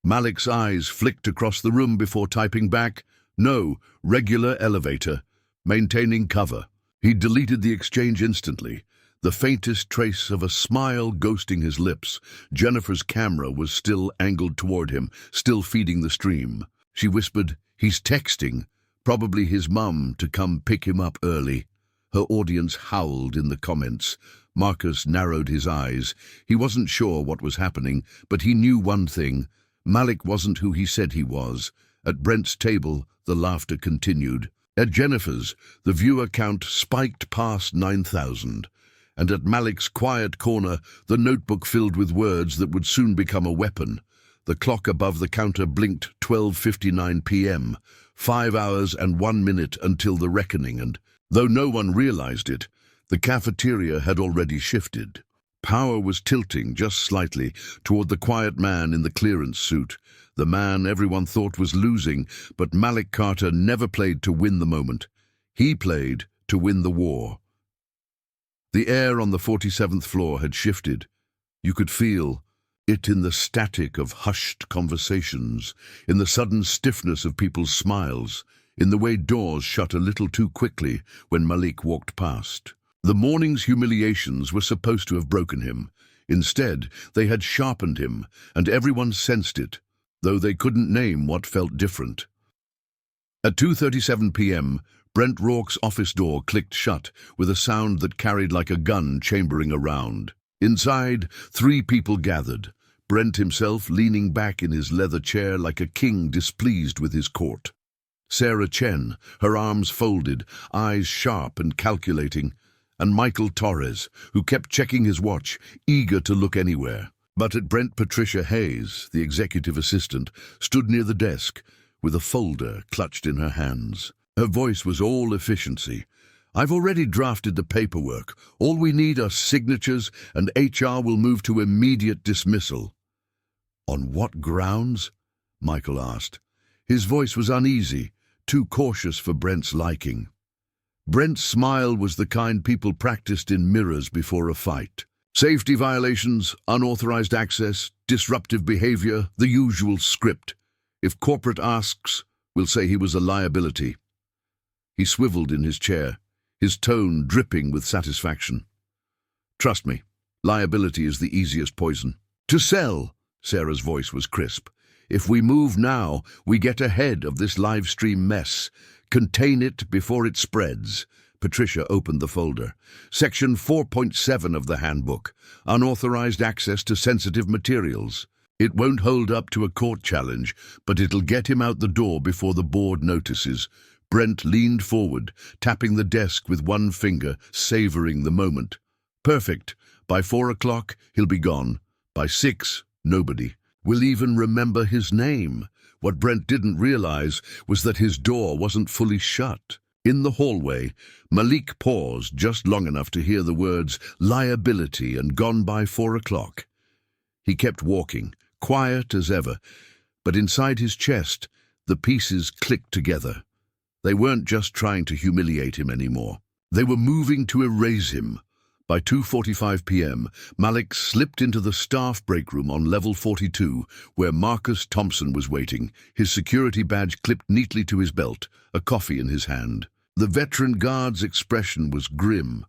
Malik's eyes flicked across the room before typing back, "No, regular elevator. Maintaining cover." He deleted the exchange instantly, the faintest trace of a smile ghosting his lips. Jennifer's camera was still angled toward him, still feeding the stream. She whispered, "He's texting. Probably his mum to come pick him up early." Her audience howled in the comments. Marcus narrowed his eyes. He wasn't sure what was happening, but he knew one thing. Malik wasn't who he said he was. At Brent's table, the laughter continued. At Jennifer's, the viewer count spiked past 9,000. And at Malik's quiet corner, the notebook filled with words that would soon become a weapon. The clock above the counter blinked 12:59 p.m., 5 hours and 1 minute until the reckoning, and, though no one realized it, the cafeteria had already shifted. Power was tilting just slightly toward the quiet man in the clearance suit, the man everyone thought was losing, but Malik Carter never played to win the moment. He played to win the war. The air on the 47th floor had shifted. You could feel it in the static of hushed conversations, in the sudden stiffness of people's smiles, in the way doors shut a little too quickly when Malik walked past. The morning's humiliations were supposed to have broken him. Instead, they had sharpened him, and everyone sensed it, though they couldn't name what felt different. At 2:37 p.m., Brent Rourke's office door clicked shut with a sound that carried like a gun chambering around. Inside, 3 people gathered, Brent himself leaning back in his leather chair like a king displeased with his court. Sarah Chen, her arms folded, eyes sharp and calculating, and Michael Torres, who kept checking his watch, eager to look anywhere. But at Brent, Patricia Hayes, the executive assistant, stood near the desk with a folder clutched in her hands. Her voice was all efficiency. "I've already drafted the paperwork. All we need are signatures, and HR will move to immediate dismissal." "On what grounds?" Michael asked. His voice was uneasy, too cautious for Brent's liking. Brent's smile was the kind people practiced in mirrors before a fight. "Safety violations, unauthorized access, disruptive behavior, the usual script. If corporate asks, we'll say he was a liability." He swiveled in his chair, his tone dripping with satisfaction. "Trust me, liability is the easiest poison." "To sell," Sarah's voice was crisp. "If we move now, we get ahead of this live stream mess. Contain it before it spreads." Patricia opened the folder. "Section 4.7 of the handbook, unauthorized access to sensitive materials. It won't hold up to a court challenge, but it'll get him out the door before the board notices." Brent leaned forward, tapping the desk with one finger, savoring the moment. "Perfect. By 4 o'clock, he'll be gone. By 6, nobody will even remember his name." What Brent didn't realize was that his door wasn't fully shut. In the hallway, Malik paused just long enough to hear the words liability and gone by 4 o'clock. He kept walking, quiet as ever, but inside his chest The pieces clicked together. They weren't just trying to humiliate him anymore. They were moving to erase him. By 2:45 p.m., Malik slipped into the staff break room on level 42, where Marcus Thompson was waiting, his security badge clipped neatly to his belt, a coffee in his hand. The veteran guard's expression was grim.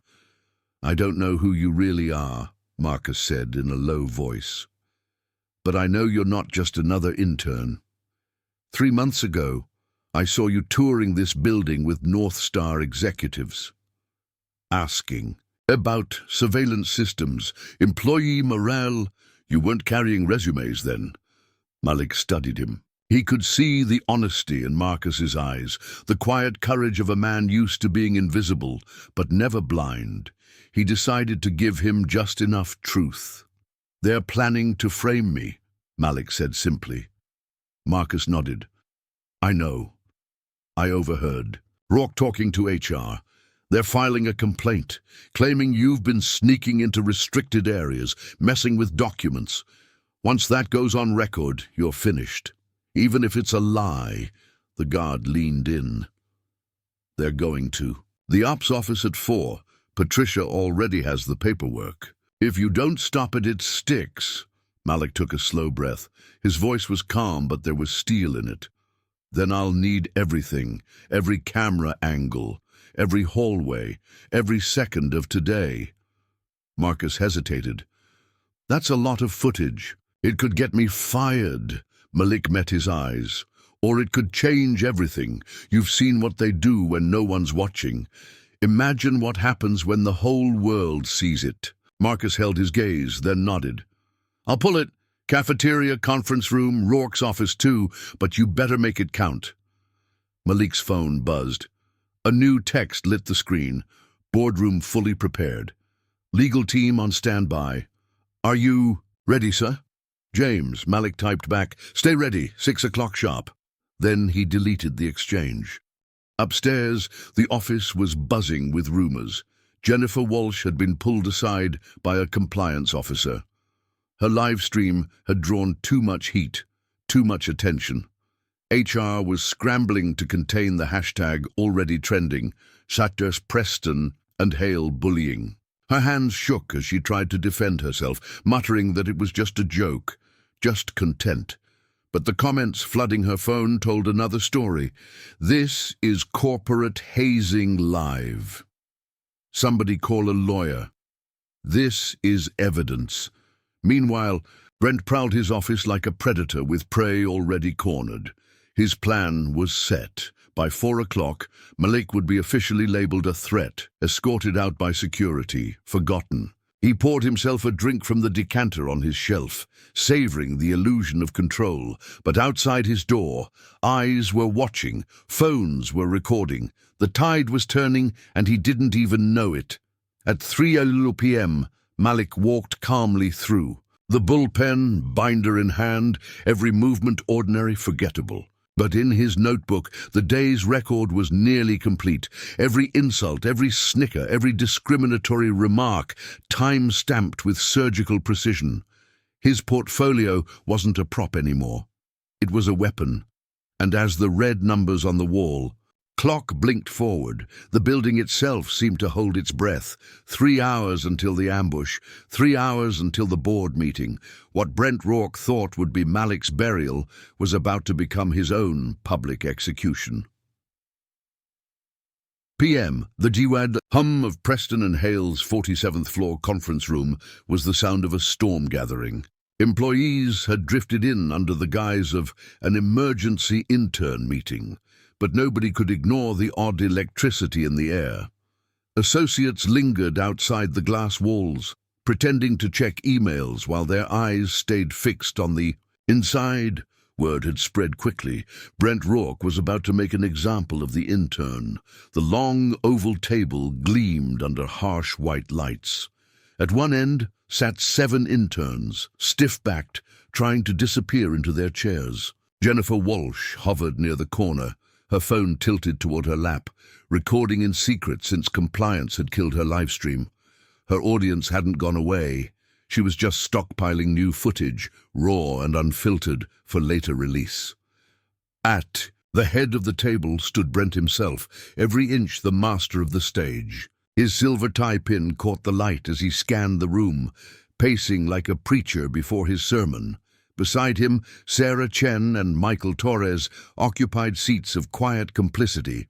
"I don't know who you really are," Marcus said in a low voice. "But I know you're not just another intern. 3 months ago, I saw you touring this building with North Star executives, asking about surveillance systems, employee morale. You weren't carrying resumes then." Malik studied him. He could see the honesty in Marcus's eyes, the quiet courage of a man used to being invisible, but never blind. He decided to give him just enough truth. "They're planning to frame me," Malik said simply. Marcus nodded. "I know. I overheard. Rourke talking to HR. They're filing a complaint, claiming you've been sneaking into restricted areas, messing with documents. Once that goes on record, you're finished. Even if it's a lie." The guard leaned in. "They're going to. The ops office at 4. Patricia already has the paperwork. If you don't stop it, it sticks." Malik took a slow breath. His voice was calm, but there was steel in it. "Then I'll need everything, every camera angle, every hallway, every second of today." Marcus hesitated. "That's a lot of footage. It could get me fired." Malik met his eyes. "Or it could change everything. You've seen what they do when no one's watching. Imagine what happens when the whole world sees it." Marcus held his gaze, then nodded. "I'll pull it. Cafeteria, conference room, Rourke's office too, but you better make it count." Malik's phone buzzed. A new text lit the screen. "Boardroom fully prepared. Legal team on standby. Are you ready, sir?" "James," Malik typed back. "Stay ready, 6 o'clock sharp." Then he deleted the exchange. Upstairs, the office was buzzing with rumors. Jennifer Walsh had been pulled aside by a compliance officer. Her live stream had drawn too much heat, too much attention. HR was scrambling to contain the hashtag already trending, Satters Preston and Hale bullying. Her hands shook as she tried to defend herself, muttering that it was just a joke, just content. But the comments flooding her phone told another story. "This is corporate hazing live. Somebody call a lawyer. This is evidence." Meanwhile, Brent prowled his office like a predator with prey already cornered. His plan was set. By 4 o'clock, Malik would be officially labeled a threat, escorted out by security, forgotten. He poured himself a drink from the decanter on his shelf, savoring the illusion of control. But outside his door, eyes were watching, phones were recording. The tide was turning, and he didn't even know it. At 3 p.m., Malik walked calmly through. The bullpen, binder in hand, every movement ordinary, forgettable. But in his notebook, the day's record was nearly complete. Every insult, every snicker, every discriminatory remark, time-stamped with surgical precision. His portfolio wasn't a prop anymore. It was a weapon. And as the red numbers on the wall clock blinked forward, the building itself seemed to hold its breath. 3 hours until the ambush, 3 hours until the board meeting. What Brent Rourke thought would be Malik's burial was about to become his own public execution. PM. The GWAD hum of Preston and Hale's 47th floor conference room was the sound of a storm gathering. Employees had drifted in under the guise of an emergency intern meeting, but nobody could ignore the odd electricity in the air. Associates lingered outside the glass walls, pretending to check emails while their eyes stayed fixed on the inside. Word had spread quickly. Brent Rourke was about to make an example of the intern. The long oval table gleamed under harsh white lights. At one end sat 7 interns, stiff-backed, trying to disappear into their chairs. Jennifer Walsh hovered near the corner, her phone tilted toward her lap, recording in secret since compliance had killed her livestream. Her audience hadn't gone away. She was just stockpiling new footage, raw and unfiltered, for later release. At the head of the table stood Brent himself, every inch the master of the stage. His silver tie pin caught the light as he scanned the room, pacing like a preacher before his sermon. Beside him, Sarah Chen and Michael Torres occupied seats of quiet complicity.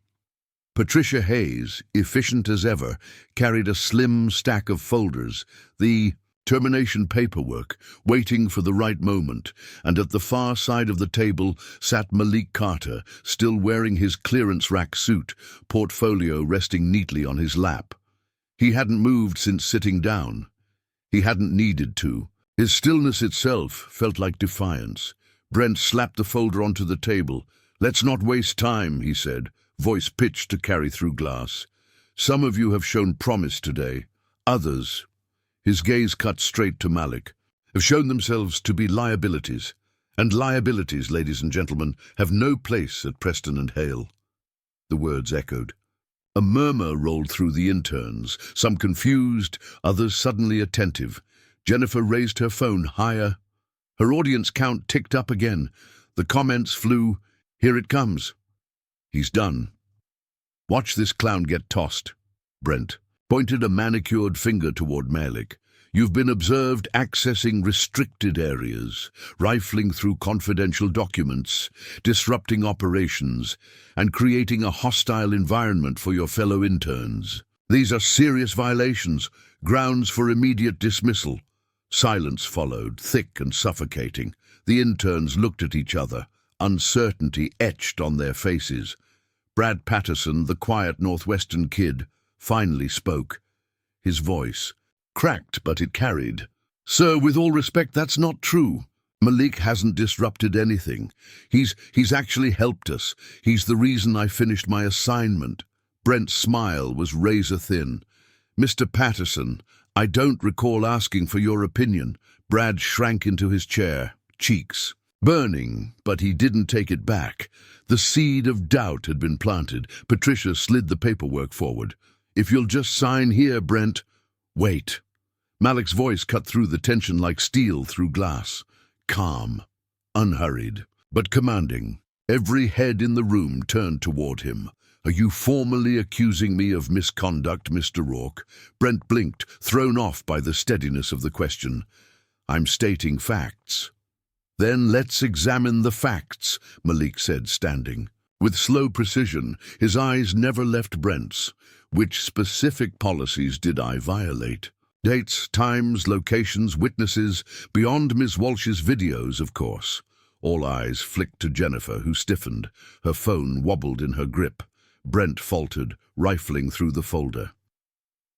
Patricia Hayes, efficient as ever, carried a slim stack of folders, the termination paperwork, waiting for the right moment, and at the far side of the table sat Malik Carter, still wearing his clearance rack suit, portfolio resting neatly on his lap. He hadn't moved since sitting down. He hadn't needed to. His stillness itself felt like defiance. Brent slapped the folder onto the table. "Let's not waste time," he said, voice pitched to carry through glass. "Some of you have shown promise today. Others," his gaze cut straight to Malik, "have shown themselves to be liabilities. And liabilities, ladies and gentlemen, have no place at Preston and Hale." The words echoed. A murmur rolled through the interns, some confused, others suddenly attentive. Jennifer raised her phone higher. Her audience count ticked up again. The comments flew. "Here it comes. He's done. Watch this clown get tossed." Brent pointed a manicured finger toward Malik. "You've been observed accessing restricted areas, rifling through confidential documents, disrupting operations, and creating a hostile environment for your fellow interns. These are serious violations, grounds for immediate dismissal." Silence followed, thick and suffocating. The interns looked at each other, uncertainty etched on their faces. Brad Patterson, the quiet Northwestern kid, finally spoke. His voice cracked, but it carried. "Sir, with all respect, that's not true. Malik hasn't disrupted anything. He's actually helped us. He's the reason I finished my assignment." Brent's smile was razor-thin. "Mr. Patterson, I don't recall asking for your opinion." Brad shrank into his chair, cheeks burning, but he didn't take it back. The seed of doubt had been planted. Patricia slid the paperwork forward. "If you'll just sign here, Brent." "Wait." Malik's voice cut through the tension like steel through glass. Calm, unhurried, but commanding. Every head in the room turned toward him. "Are you formally accusing me of misconduct, Mr. Rourke?" Brent blinked, thrown off by the steadiness of the question. "I'm stating facts." "Then let's examine the facts," Malik said, standing. With slow precision, his eyes never left Brent's. "Which specific policies did I violate?" "Dates, times, locations, witnesses, beyond Ms. Walsh's videos, of course." All eyes flicked to Jennifer, who stiffened. Her phone wobbled in her grip. Brent faltered, rifling through the folder.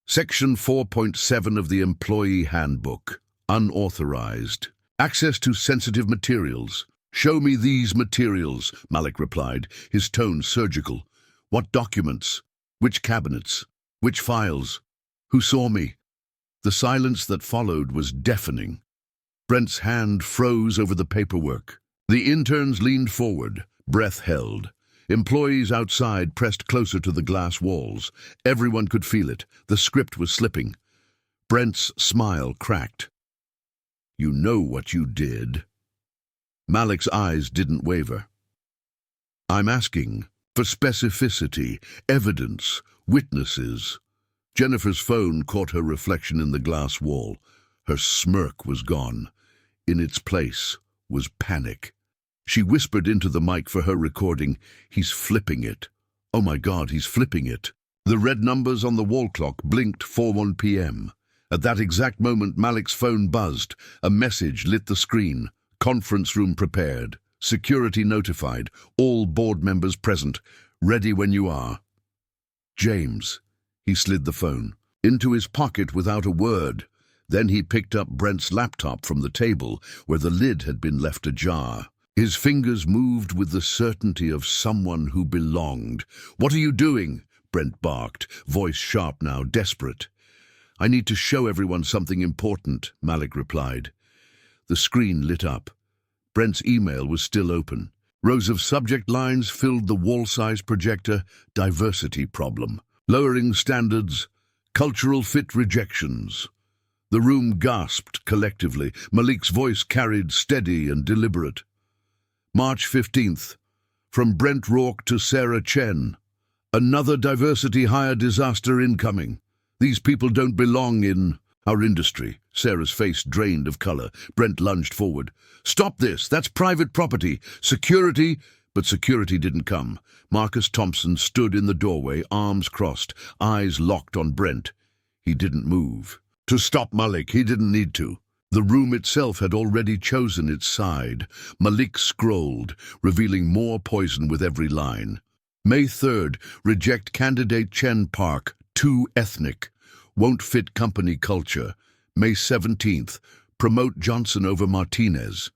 Section 4.7 of the Employee Handbook. Unauthorized. Access to sensitive materials. "Show me these materials," Malik replied, his tone surgical. "What documents? Which cabinets? Which files? Who saw me?" The silence that followed was deafening. Brent's hand froze over the paperwork. The interns leaned forward, breath held. Employees outside pressed closer to the glass walls. Everyone could feel it. The script was slipping. Brent's smile cracked. "You know what you did." Malik's eyes didn't waver. "I'm asking for specificity, evidence, witnesses." Jennifer's phone caught her reflection in the glass wall. Her smirk was gone. In its place was panic. She whispered into the mic for her recording, "He's flipping it. Oh my God, he's flipping it." The red numbers on the wall clock blinked 4:01 p.m. At that exact moment, Malik's phone buzzed. A message lit the screen. "Conference room prepared. Security notified. All board members present. Ready when you are." "James." He slid the phone into his pocket without a word. Then he picked up Brent's laptop from the table, where the lid had been left ajar. His fingers moved with the certainty of someone who belonged. "What are you doing?" Brent barked, voice sharp now, desperate. "I need to show everyone something important," Malik replied. The screen lit up. Brent's email was still open. Rows of subject lines filled the wall-size projector. "Diversity problem. Lowering standards. Cultural fit rejections." The room gasped collectively. Malik's voice carried steady and deliberate. "March 15th. From Brent Rourke to Sarah Chen. Another diversity hire disaster incoming. These people don't belong in our industry. Sarah's face drained of color. Brent lunged forward. Stop this. That's private property. Security. But security didn't come. Marcus Thompson stood in the doorway, arms crossed, eyes locked on Brent. He didn't move. To stop Malik, he didn't need to. The room itself had already chosen its side. Malik scrolled, revealing more poison with every line. May 3rd, reject candidate Chen Park, too ethnic. Won't fit company culture. May 17th, promote Johnson over Martinez.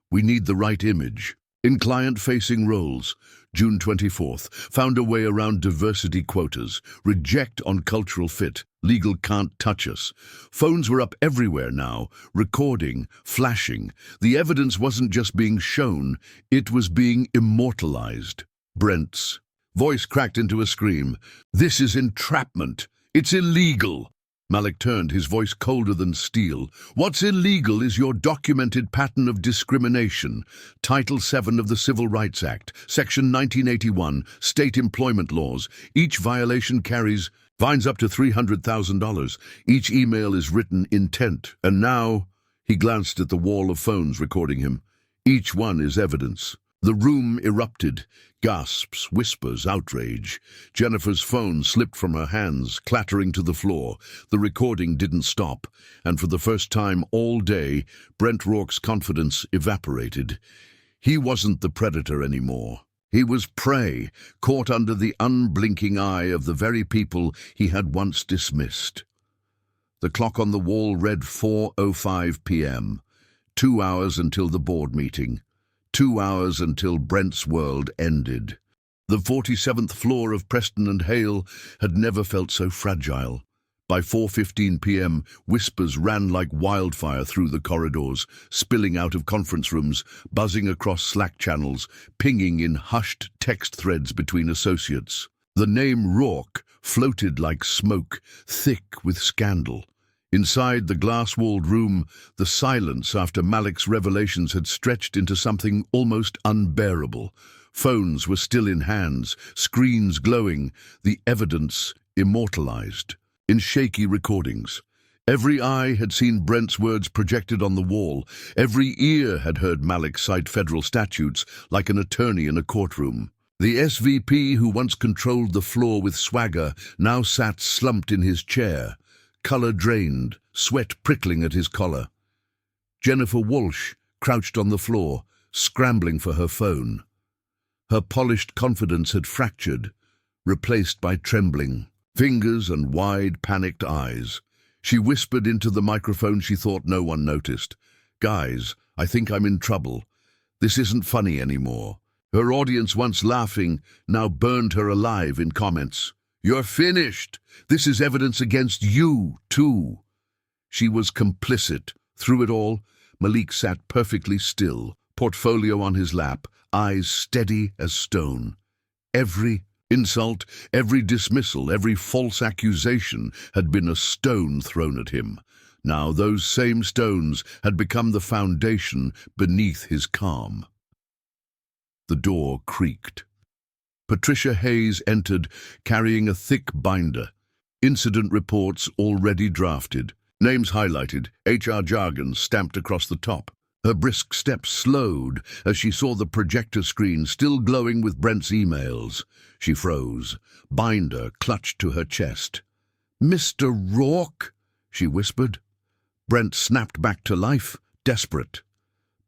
We need the right image. In client-facing roles, June 24th, found a way around diversity quotas. Reject on cultural fit. Legal can't touch us. Phones were up everywhere now, recording, flashing. The evidence wasn't just being shown, it was being immortalized. Brent's voice cracked into a scream. This is entrapment. It's illegal. Malik turned, his voice colder than steel. What's illegal is your documented pattern of discrimination. Title 7 of the Civil Rights Act, Section 1981, State Employment Laws. Each violation carries fines up to $300,000. Each email is written intent. And now, he glanced at the wall of phones recording him. Each one is evidence. The room erupted. Gasps, whispers, outrage. Jennifer's phone slipped from her hands, clattering to the floor. The recording didn't stop, and for the first time all day, Brent Rourke's confidence evaporated. He wasn't the predator anymore. He was prey, caught under the unblinking eye of the very people he had once dismissed. The clock on the wall read 4:05 p.m. 2 hours until the board meeting. 2 hours until Brent's world ended. The 47th floor of Preston and Hale had never felt so fragile. By 4:15 p.m., whispers ran like wildfire through the corridors, spilling out of conference rooms, buzzing across Slack channels, pinging in hushed text threads between associates. The name Rourke floated like smoke, thick with scandal. Inside the glass-walled room, the silence after Malik's revelations had stretched into something almost unbearable. Phones were still in hands, screens glowing, the evidence immortalized. In shaky recordings, every eye had seen Brent's words projected on the wall. Every ear had heard Malik cite federal statutes like an attorney in a courtroom. The SVP who once controlled the floor with swagger now sat slumped in his chair, color drained, sweat prickling at his collar. Jennifer Walsh crouched on the floor, scrambling for her phone. Her polished confidence had fractured, replaced by trembling fingers and wide, panicked eyes. She whispered into the microphone she thought no one noticed. Guys, I think I'm in trouble. This isn't funny anymore. Her audience, once laughing, now burned her alive in comments. You're finished. This is evidence against you, too. She was complicit. Through it all, Malik sat perfectly still, portfolio on his lap, eyes steady as stone. Every insult, every dismissal, every false accusation had been a stone thrown at him. Now those same stones had become the foundation beneath his calm. The door creaked. Patricia Hayes entered, carrying a thick binder. Incident reports already drafted. Names highlighted, HR jargon stamped across the top. Her brisk steps slowed as she saw the projector screen still glowing with Brent's emails. She froze, binder clutched to her chest. "Mr. Rourke?" she whispered. Brent snapped back to life, desperate.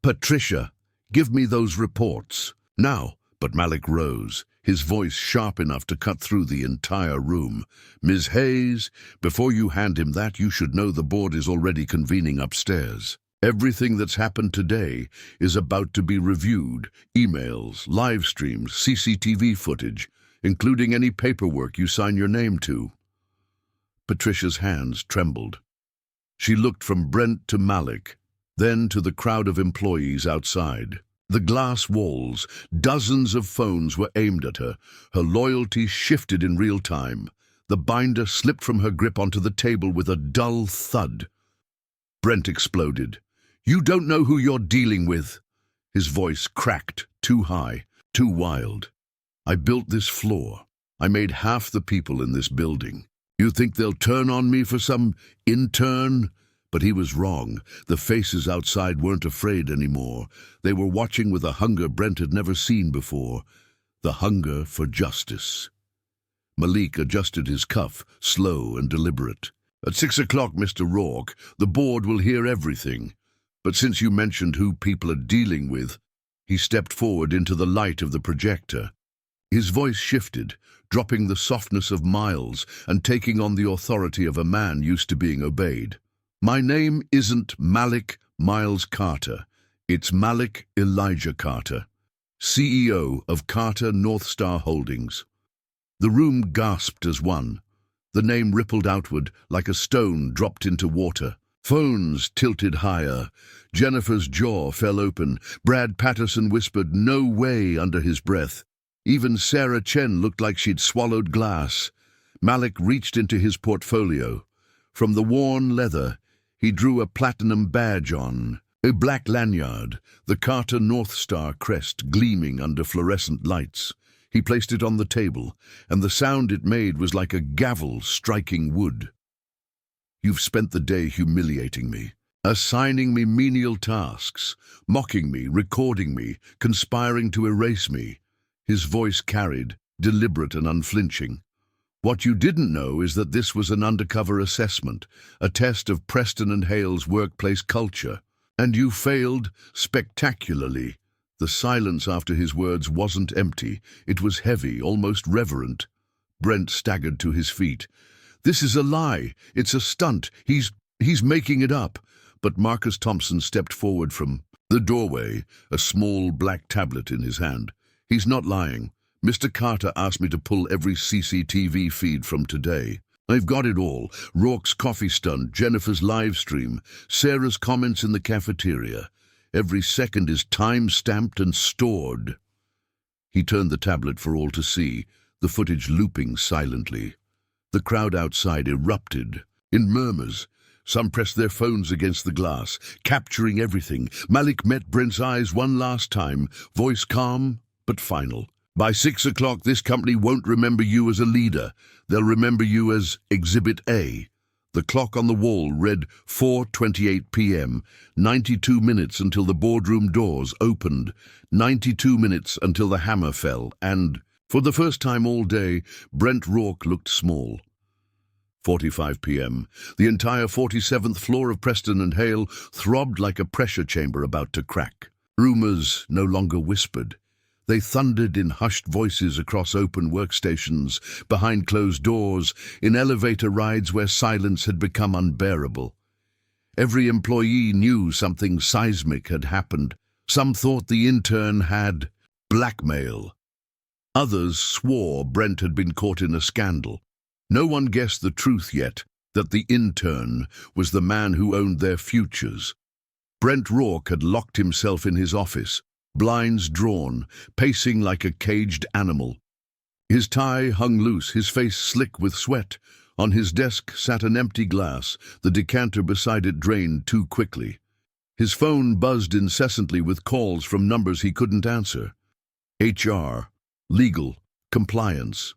"Patricia, give me those reports. Now." But Malik rose, his voice sharp enough to cut through the entire room. "Ms. Hayes, before you hand him that, you should know the board is already convening upstairs. Everything that's happened today is about to be reviewed. Emails, live streams, CCTV footage, including any paperwork you sign your name to." Patricia's hands trembled. She looked from Brent to Malik, then to the crowd of employees outside. The glass walls, dozens of phones were aimed at her. Her loyalty shifted in real time. The binder slipped from her grip onto the table with a dull thud. Brent exploded. "You don't know who you're dealing with." His voice cracked, too high. Too wild. I built this floor. I made half the people in this building. You think they'll turn on me for some intern? But he was wrong. The faces outside weren't afraid anymore. They were watching with a hunger Brent had never seen before. The hunger for justice. Malik adjusted his cuff, slow and deliberate. At 6 o'clock, Mr. Rourke, the board will hear everything. But since you mentioned who people are dealing with, he stepped forward into the light of the projector. His voice shifted, dropping the softness of Miles and taking on the authority of a man used to being obeyed. My name isn't Malik Miles Carter. It's Malik Elijah Carter, CEO of Carter North Star Holdings. The room gasped as one. The name rippled outward like a stone dropped into water. Phones tilted higher. Jennifer's jaw fell open. Brad Patterson whispered, "No way," under his breath. Even Sarah Chen looked like she'd swallowed glass. Malik reached into his portfolio. From the worn leather, he drew a platinum badge on, a black lanyard, the Carter North Star crest gleaming under fluorescent lights. He placed it on the table, and the sound it made was like a gavel striking wood. You've spent the day humiliating me, assigning me menial tasks, mocking me, recording me, conspiring to erase me. His voice carried, deliberate and unflinching. What you didn't know is that this was an undercover assessment, a test of Preston and Hale's workplace culture. And you failed spectacularly. The silence after his words wasn't empty. It was heavy, almost reverent. Brent staggered to his feet. This is a lie. It's a stunt. He's making it up. But Marcus Thompson stepped forward from the doorway, a small black tablet in his hand. He's not lying. Mr. Carter asked me to pull every CCTV feed from today. I've got it all. Rourke's coffee stunt, Jennifer's live stream, Sarah's comments in the cafeteria. Every second is time-stamped and stored. He turned the tablet for all to see, the footage looping silently. The crowd outside erupted in murmurs. Some pressed their phones against the glass, capturing everything. Malik met Brent's eyes one last time, voice calm but final. By 6 o'clock, this company won't remember you as a leader. They'll remember you as Exhibit A. The clock on the wall read 4:28 p.m., 92 minutes until the boardroom doors opened, 92 minutes until the hammer fell, and, for the first time all day, Brent Rourke looked small. 4:45 p.m. The entire 47th floor of Preston and Hale throbbed like a pressure chamber about to crack. Rumors no longer whispered. They thundered in hushed voices across open workstations, behind closed doors, in elevator rides where silence had become unbearable. Every employee knew something seismic had happened. Some thought the intern had blackmail. Others swore Brent had been caught in a scandal. No one guessed the truth yet, that the intern was the man who owned their futures. Brent Rourke had locked himself in his office, blinds drawn, pacing like a caged animal. His tie hung loose, his face slick with sweat. On his desk sat an empty glass, the decanter beside it drained too quickly. His phone buzzed incessantly with calls from numbers he couldn't answer. HR, legal, compliance.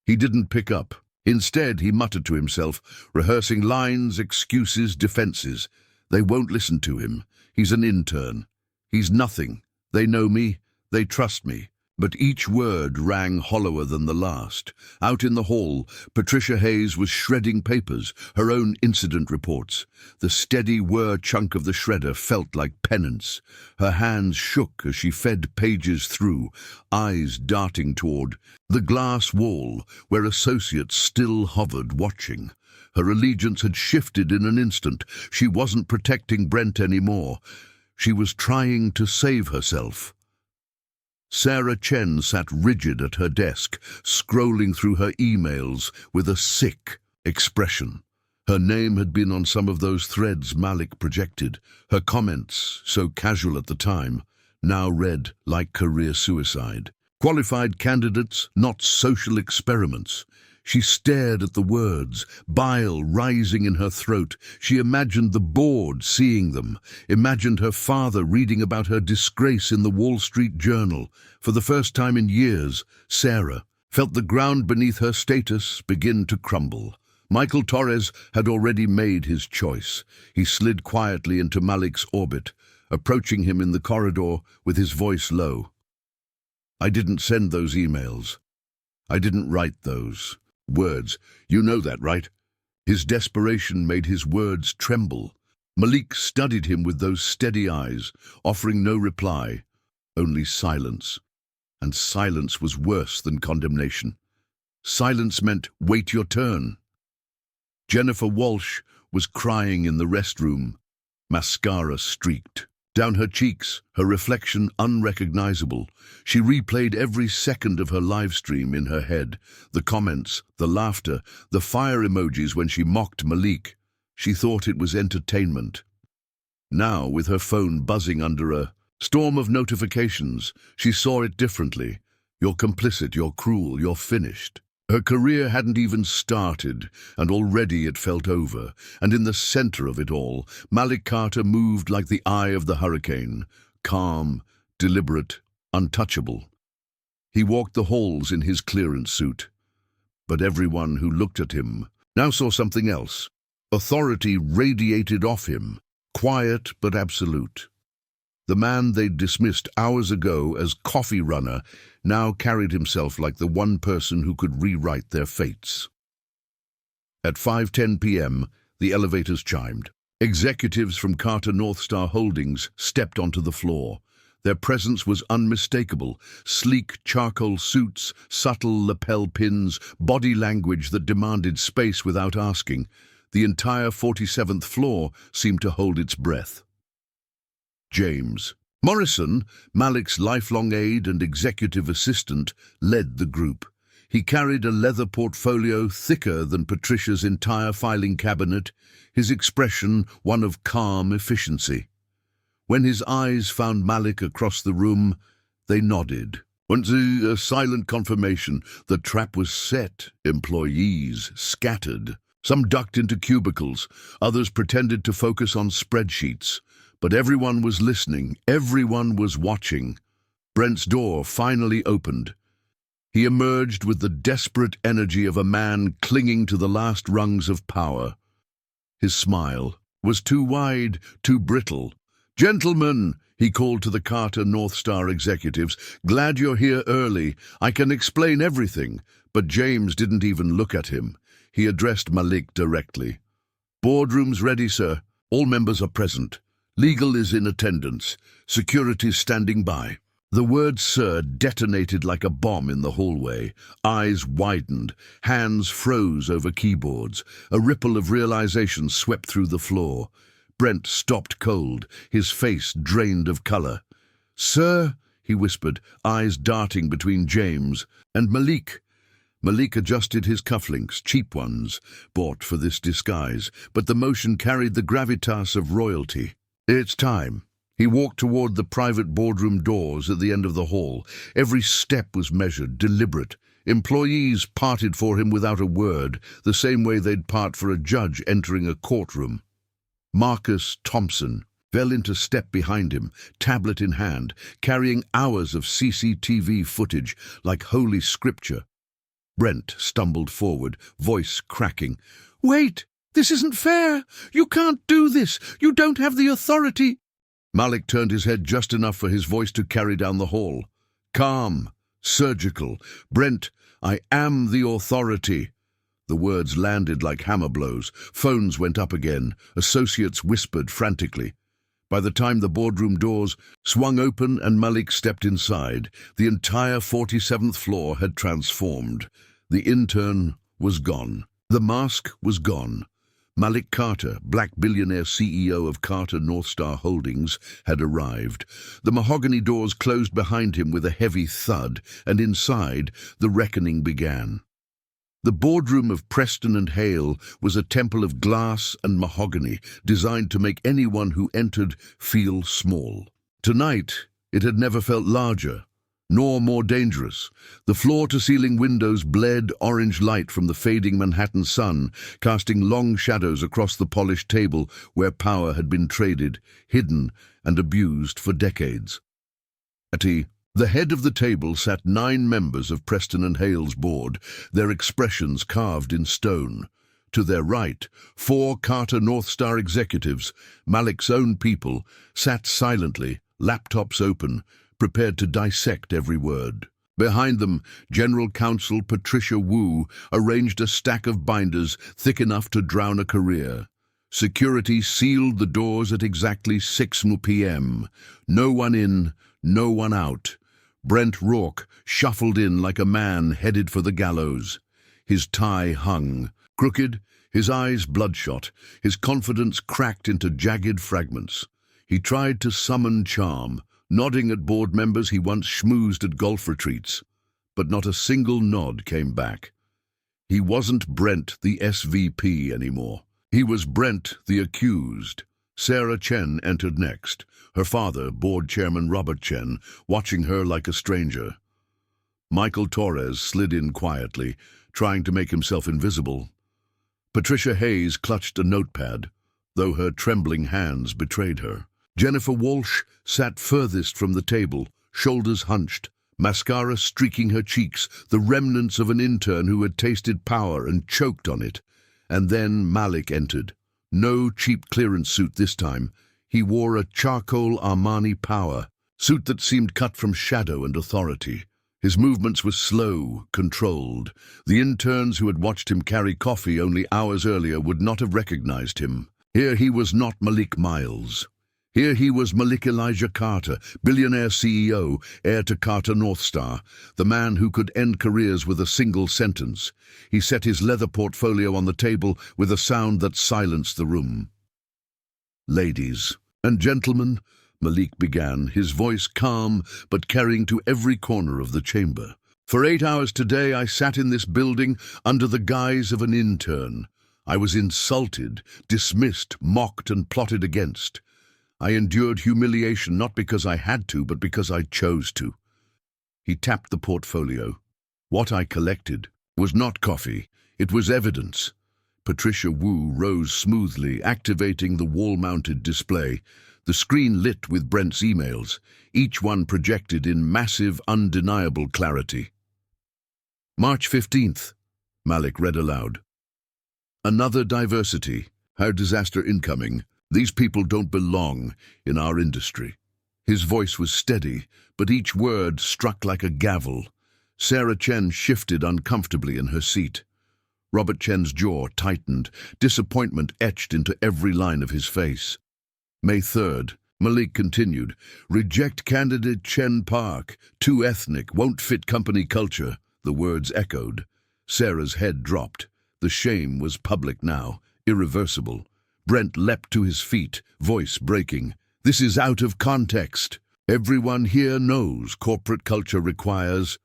He didn't pick up. Instead, he muttered to himself, rehearsing lines, excuses, defenses. They won't listen to him. He's an intern. He's nothing. They know me, they trust me. But each word rang hollower than the last. Out in the hall, Patricia Hayes was shredding papers, her own incident reports. The steady whir chunk of the shredder felt like penance. Her hands shook as she fed pages through, eyes darting toward the glass wall where associates still hovered watching. Her allegiance had shifted in an instant. She wasn't protecting Brent anymore. She was trying to save herself. Sarah Chen sat rigid at her desk, scrolling through her emails with a sick expression. Her name had been on some of those threads Malik projected. Her comments, so casual at the time, now read like career suicide. Qualified candidates, not social experiments. She stared at the words, bile rising in her throat. She imagined the board seeing them, imagined her father reading about her disgrace in the Wall Street Journal. For the first time in years, Sarah felt the ground beneath her status begin to crumble. Michael Torres had already made his choice. He slid quietly into Malik's orbit, approaching him in the corridor with his voice low. "I didn't send those emails. I didn't write those words. You know that, right?" His desperation made his words tremble. Malik studied him with those steady eyes, offering no reply, only silence. And silence was worse than condemnation. Silence meant, "Wait your turn." Jennifer Walsh was crying in the restroom, mascara streaked down her cheeks, her reflection unrecognizable. She replayed every second of her live stream in her head, the comments, the laughter, the fire emojis when she mocked Malik. She thought it was entertainment. Now, with her phone buzzing under a storm of notifications, she saw it differently. You're complicit, you're cruel, you're finished. Her career hadn't even started, and already it felt over. And in the center of it all, Malik Carter moved like the eye of the hurricane, calm, deliberate, untouchable. He walked the halls in his clearance suit. But everyone who looked at him now saw something else. Authority radiated off him, quiet but absolute. The man they'd dismissed hours ago as coffee runner now carried himself like the one person who could rewrite their fates. At 5:10 p.m., the elevators chimed. Executives from Carter North Star Holdings stepped onto the floor. Their presence was unmistakable. Sleek charcoal suits, subtle lapel pins, body language that demanded space without asking. The entire 47th floor seemed to hold its breath. James Morrison, Malik's lifelong aide and executive assistant, led the group. He carried a leather portfolio thicker than Patricia's entire filing cabinet, his expression one of calm efficiency. When his eyes found Malik across the room, they nodded. Once a silent confirmation. The trap was set. Employees scattered. Some ducked into cubicles. Others pretended to focus on spreadsheets. But everyone was listening. Everyone was watching. Brent's door finally opened. He emerged with the desperate energy of a man clinging to the last rungs of power. His smile was too wide, too brittle. "Gentlemen," he called to the Carter North Star executives, "glad you're here early. I can explain everything." But James didn't even look at him. He addressed Malik directly. "Boardroom's ready, sir. All members are present. Legal is in attendance. Security's standing by." The word "sir" detonated like a bomb in the hallway. Eyes widened, hands froze over keyboards. A ripple of realization swept through the floor. Brent stopped cold, his face drained of color. "Sir," he whispered, eyes darting between James and Malik. Malik adjusted his cufflinks, cheap ones, bought for this disguise, but the motion carried the gravitas of royalty. "It's time." He walked toward the private boardroom doors at the end of the hall. Every step was measured, deliberate. Employees parted for him without a word, the same way they'd part for a judge entering a courtroom. Marcus Thompson fell into step behind him, tablet in hand, carrying hours of CCTV footage like holy scripture. Brent stumbled forward, voice cracking. "Wait! This isn't fair! You can't do this! You don't have the authority!" Malik turned his head just enough for his voice to carry down the hall. Calm, surgical. "Brent, I am the authority." The words landed like hammer blows. Phones went up again. Associates whispered frantically. By the time the boardroom doors swung open and Malik stepped inside, the entire 47th floor had transformed. The intern was gone. The mask was gone. Malik Carter, black billionaire CEO of Carter North Star Holdings, had arrived. The mahogany doors closed behind him with a heavy thud, and inside, the reckoning began. The boardroom of Preston and Hale was a temple of glass and mahogany, designed to make anyone who entered feel small. Tonight, it had never felt larger, nor more dangerous. The floor-to-ceiling windows bled orange light from the fading Manhattan sun, casting long shadows across the polished table where power had been traded, hidden, and abused for decades. At the head of the table sat 9 members of Preston and Hale's board, their expressions carved in stone. To their right, 4 Carter North Star executives, Malik's own people, sat silently, laptops open, prepared to dissect every word. Behind them, General Counsel Patricia Wu arranged a stack of binders thick enough to drown a career. Security sealed the doors at exactly 6 p.m. No one in, no one out. Brent Rourke shuffled in like a man headed for the gallows. His tie hung, crooked, his eyes bloodshot, his confidence cracked into jagged fragments. He tried to summon charm, nodding at board members he once schmoozed at golf retreats, but not a single nod came back. He wasn't Brent the SVP anymore. He was Brent the accused. Sarah Chen entered next, her father, board chairman Robert Chen, watching her like a stranger. Michael Torres slid in quietly, trying to make himself invisible. Patricia Hayes clutched a notepad, though her trembling hands betrayed her. Jennifer Walsh sat furthest from the table, shoulders hunched, mascara streaking her cheeks, the remnants of an intern who had tasted power and choked on it. And then Malik entered. No cheap clearance suit this time. He wore a charcoal Armani Power, suit that seemed cut from shadow and authority. His movements were slow, controlled. The interns who had watched him carry coffee only hours earlier would not have recognized him. Here he was not Malik Miles. Here he was Malik Elijah Carter, billionaire CEO, heir to Carter North Star, the man who could end careers with a single sentence. He set his leather portfolio on the table with a sound that silenced the room. "Ladies and gentlemen," Malik began, his voice calm but carrying to every corner of the chamber. "For 8 hours today I sat in this building under the guise of an intern. I was insulted, dismissed, mocked, and plotted against. I endured humiliation not because I had to, but because I chose to." He tapped the portfolio. What I collected was not coffee, it was evidence. Patricia Wu rose smoothly, activating the wall-mounted display, the screen lit with Brent's emails, each one projected in massive, undeniable clarity. "March 15th, Malik read aloud. "Another diversity. Our disaster incoming. These people don't belong in our industry." His voice was steady, but each word struck like a gavel. Sarah Chen shifted uncomfortably in her seat. Robert Chen's jaw tightened, disappointment etched into every line of his face. May 3rd, Malik continued, "Reject candidate Chen Park. Too ethnic, won't fit company culture." The words echoed. Sarah's head dropped. The shame was public now, irreversible. Brent leapt to his feet, voice breaking. "This is out of context. Everyone here knows corporate culture requires—"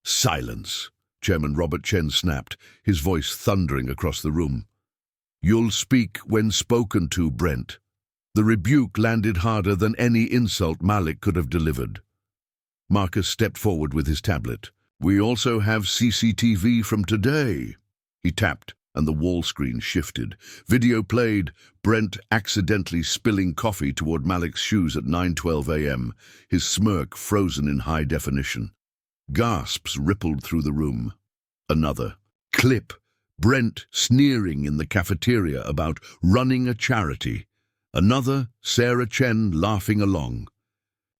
"Silence," Chairman Robert Chen snapped, his voice thundering across the room. "You'll speak when spoken to, Brent." The rebuke landed harder than any insult Malik could have delivered. Marcus stepped forward with his tablet. "We also have CCTV from today." He tapped, and the wall screen shifted. Video played, Brent accidentally spilling coffee toward Malik's shoes at 9:12 a.m., his smirk frozen in high definition. Gasps rippled through the room. Another clip, Brent sneering in the cafeteria about running a charity. Another, Sarah Chen laughing along.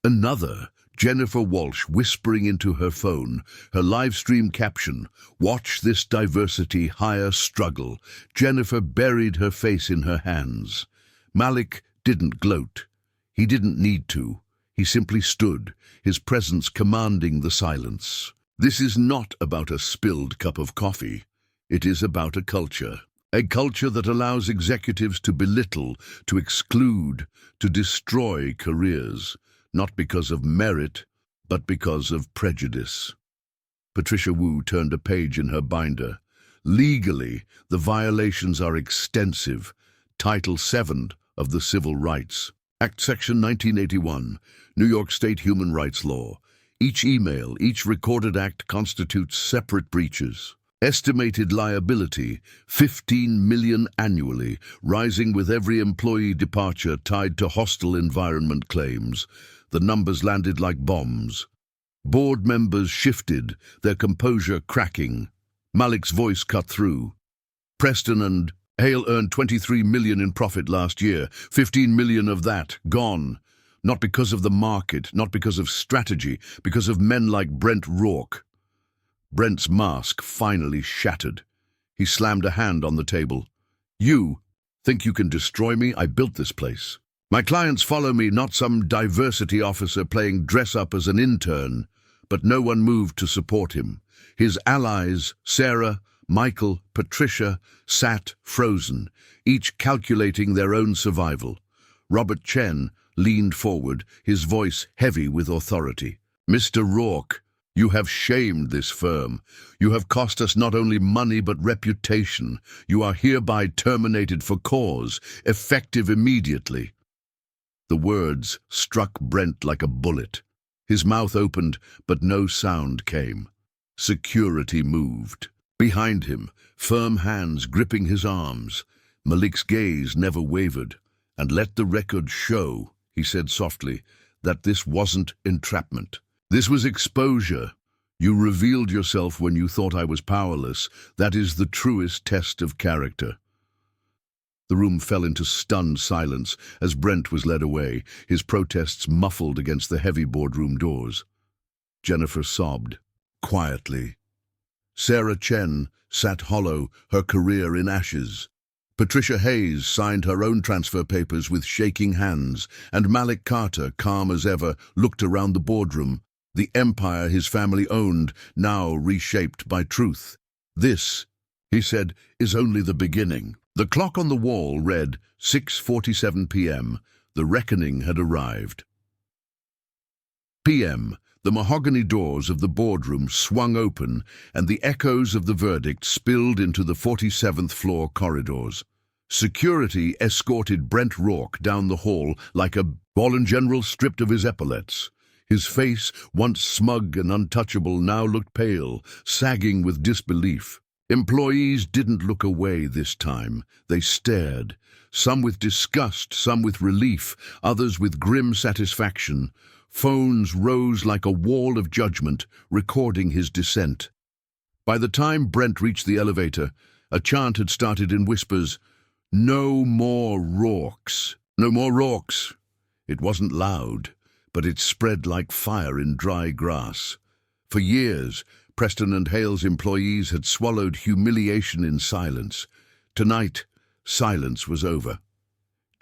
Another, Jennifer Walsh whispering into her phone, her live stream caption, "Watch this diversity hire struggle." Jennifer buried her face in her hands. Malik didn't gloat. He didn't need to. He simply stood, his presence commanding the silence. This is not about a spilled cup of coffee. It is about a culture that allows executives to belittle, to exclude, to destroy careers. Not because of merit, but because of prejudice. Patricia Wu turned a page in her binder. Legally, the violations are extensive. Title 7 of the Civil Rights Act, Section 1981, New York State Human Rights Law. Each email, each recorded act constitutes separate breaches. Estimated liability, 15 million annually, rising with every employee departure tied to hostile environment claims. The numbers landed like bombs. Board members shifted, their composure cracking. Malik's voice cut through. Preston and Hale earned 23 million in profit last year, 15 million of that gone. Not because of the market, not because of strategy, because of men like Brent Rourke. Brent's mask finally shattered. He slammed a hand on the table. You think you can destroy me? I built this place. My clients follow me, not some diversity officer playing dress-up as an intern. But no one moved to support him. His allies, Sarah, Michael, Patricia, sat frozen, each calculating their own survival. Robert Chen leaned forward, his voice heavy with authority. Mr. Rourke, you have shamed this firm. You have cost us not only money but reputation. You are hereby terminated for cause, effective immediately. The words struck Brent like a bullet. His mouth opened, but no sound came. Security moved. Behind him, firm hands gripping his arms. Malik's gaze never wavered. And let the record show, he said softly, that this wasn't entrapment. This was exposure. You revealed yourself when you thought I was powerless. That is the truest test of character. The room fell into stunned silence as Brent was led away, his protests muffled against the heavy boardroom doors. Jennifer sobbed, quietly. Sarah Chen sat hollow, her career in ashes. Patricia Hayes signed her own transfer papers with shaking hands, and Malik Carter, calm as ever, looked around the boardroom, the empire his family owned, now reshaped by truth. This, he said, is only the beginning. The clock on the wall read 6:47 p.m. The reckoning had arrived. p.m. The mahogany doors of the boardroom swung open, and the echoes of the verdict spilled into the 47th floor corridors. Security escorted Brent Rourke down the hall like a fallen general stripped of his epaulets. His face, once smug and untouchable, now looked pale, sagging with disbelief. Employees didn't look away this time. They stared, some with disgust, some with relief, others with grim satisfaction. Phones rose like a wall of judgment, recording his descent. By the time Brent reached the elevator, a chant had started in whispers, "No more Rourkes! No more Rourkes!" It wasn't loud, but it spread like fire in dry grass. For years, Preston and Hale's employees had swallowed humiliation in silence. Tonight, silence was over.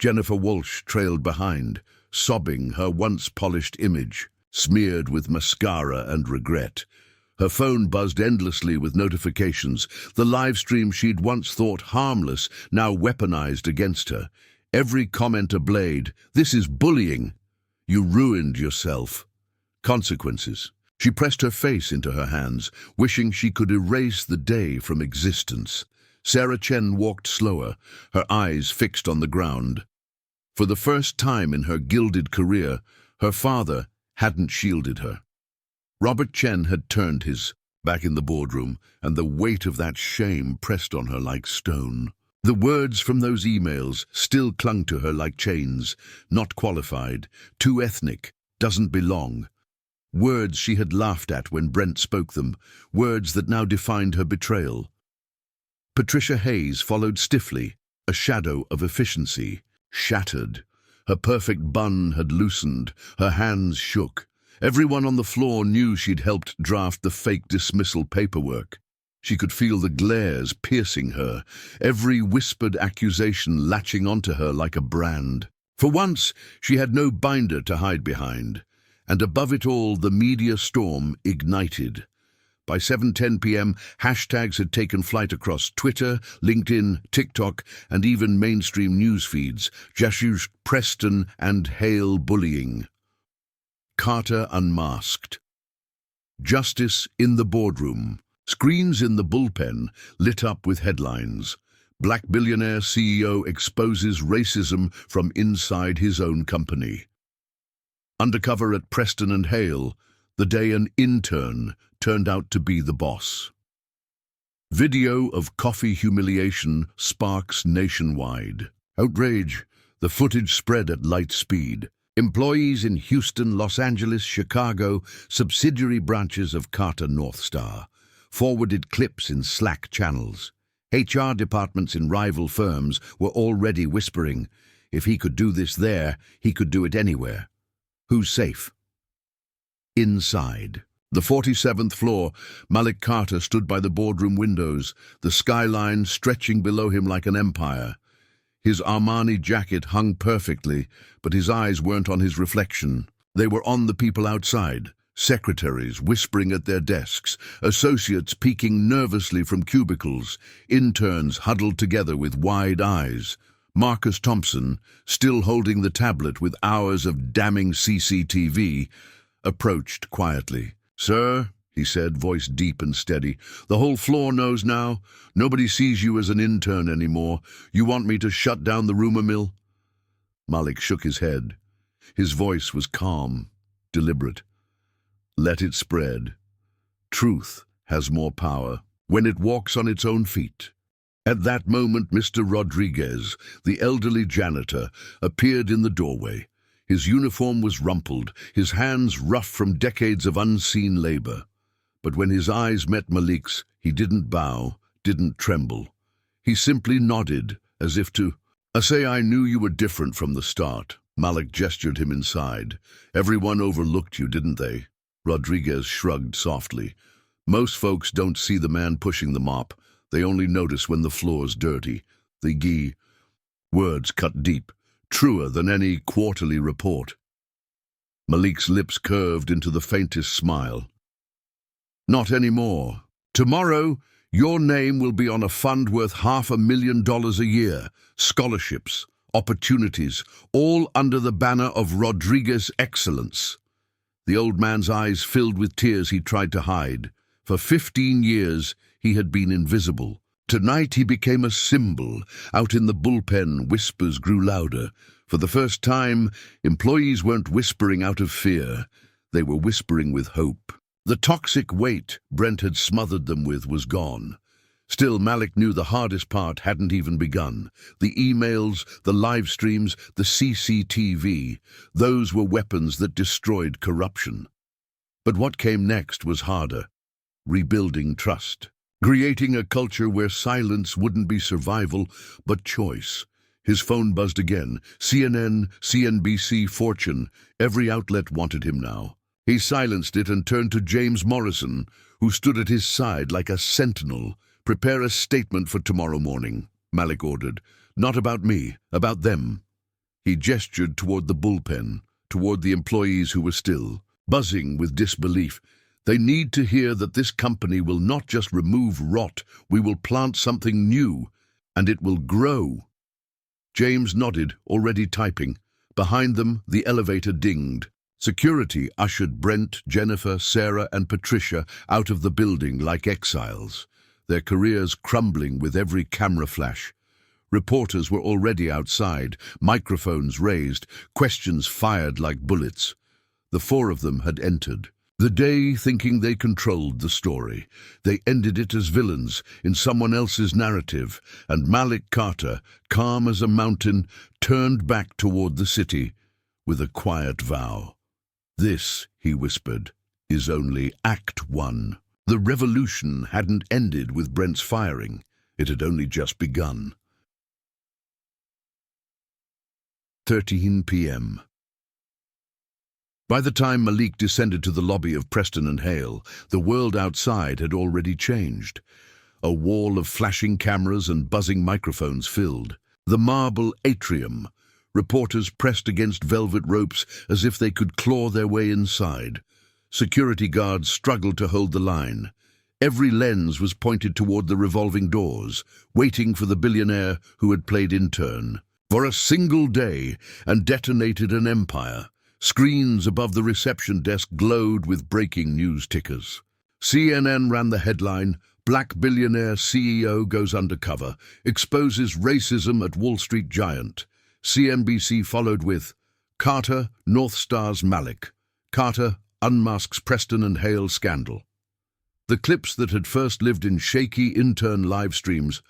Jennifer Walsh trailed behind, sobbing, her once polished image smeared with mascara and regret. Her phone buzzed endlessly with notifications, the live stream she'd once thought harmless, now weaponized against her. Every comment a blade. "This is bullying. You ruined yourself." Consequences. She pressed her face into her hands, wishing she could erase the day from existence. Sarah Chen walked slower, her eyes fixed on the ground. For the first time in her gilded career, her father hadn't shielded her. Robert Chen had turned his back in the boardroom, and the weight of that shame pressed on her like stone. The words from those emails still clung to her like chains. Not qualified, too ethnic, doesn't belong. Words she had laughed at when Brent spoke them, words that now defined her betrayal. Patricia Hayes followed stiffly, a shadow of efficiency, shattered. Her perfect bun had loosened, her hands shook. Everyone on the floor knew she'd helped draft the fake dismissal paperwork. She could feel the glares piercing her, every whispered accusation latching onto her like a brand. For once, she had no binder to hide behind. And above it all, the media storm ignited. By 7:10 p.m., hashtags had taken flight across Twitter, LinkedIn, TikTok, and even mainstream news feeds. Jashu's Preston and Hale bullying. Carter unmasked. Justice in the boardroom. Screens in the bullpen lit up with headlines. Black billionaire CEO exposes racism from inside his own company. Undercover at Preston and Hale, the day an intern turned out to be the boss. Video of coffee humiliation sparks nationwide. Outrage. The footage spread at light speed. Employees in Houston, Los Angeles, Chicago, subsidiary branches of Carter North Star, forwarded clips in Slack channels. HR departments in rival firms were already whispering, if he could do this there, he could do it anywhere. Who's safe? Inside. The 47th floor, Malik Carter stood by the boardroom windows, the skyline stretching below him like an empire. His Armani jacket hung perfectly, but his eyes weren't on his reflection. They were on the people outside, secretaries whispering at their desks, associates peeking nervously from cubicles, interns huddled together with wide eyes. Marcus Thompson, still holding the tablet with hours of damning CCTV, approached quietly. "Sir," he said, voice deep and steady, "the whole floor knows now. Nobody sees you as an intern anymore. You want me to shut down the rumor mill?" Malik shook his head. His voice was calm, deliberate. "Let it spread. Truth has more power when it walks on its own feet." At that moment, Mr. Rodriguez, the elderly janitor, appeared in the doorway. His uniform was rumpled, his hands rough from decades of unseen labor. But when his eyes met Malik's, he didn't bow, didn't tremble. He simply nodded, as if to, I knew you were different from the start." Malik gestured him inside. "Everyone overlooked you, didn't they?" Rodriguez shrugged softly. "Most folks don't see the man pushing the mop. They only notice when the floor's dirty. The words cut deep, truer than any quarterly report. Malik's lips curved into the faintest smile. "Not anymore. Tomorrow, your name will be on a fund worth $500,000 a year. Scholarships, opportunities, all under the banner of Rodriguez Excellence." The old man's eyes filled with tears he tried to hide. For 15 years, he had been invisible. Tonight he became a symbol. Out in the bullpen, whispers grew louder. For the first time, employees weren't whispering out of fear. They were whispering with hope. The toxic weight Brent had smothered them with was gone. Still, Malik knew the hardest part hadn't even begun. The emails, the live streams, the CCTV, those were weapons that destroyed corruption. But what came next was harder. Rebuilding trust. Creating a culture where silence wouldn't be survival, but choice. His phone buzzed again. CNN, CNBC, Fortune. Every outlet wanted him now. He silenced it and turned to James Morrison, who stood at his side like a sentinel. "Prepare a statement for tomorrow morning," Malik ordered. "Not about me, about them." He gestured toward the bullpen, toward the employees who were still, buzzing with disbelief. "They need to hear that this company will not just remove rot, we will plant something new, and it will grow." James nodded, already typing. Behind them, the elevator dinged. Security ushered Brent, Jennifer, Sarah, and Patricia out of the building like exiles, their careers crumbling with every camera flash. Reporters were already outside, microphones raised, questions fired like bullets. The four of them had entered. The day thinking they controlled the story. They ended it as villains in someone else's narrative, and Malik Carter, calm as a mountain, turned back toward the city with a quiet vow. "This," he whispered, "is only Act 1. The revolution hadn't ended with Brent's firing. It had only just begun." 13 p.m. By the time Malik descended to the lobby of Preston & Hale, the world outside had already changed. A wall of flashing cameras and buzzing microphones filled the marble atrium. Reporters pressed against velvet ropes as if they could claw their way inside. Security guards struggled to hold the line. Every lens was pointed toward the revolving doors, waiting for the billionaire who had played intern. For a single day and detonated an empire. Screens above the reception desk glowed with breaking news tickers. CNN ran the headline, "Black Billionaire CEO Goes Undercover, Exposes Racism at Wall Street Giant." CNBC followed with, "Carter, North Star's Malik. Carter, unmasks Preston and Hale scandal. The clips that had first lived in shaky intern live streams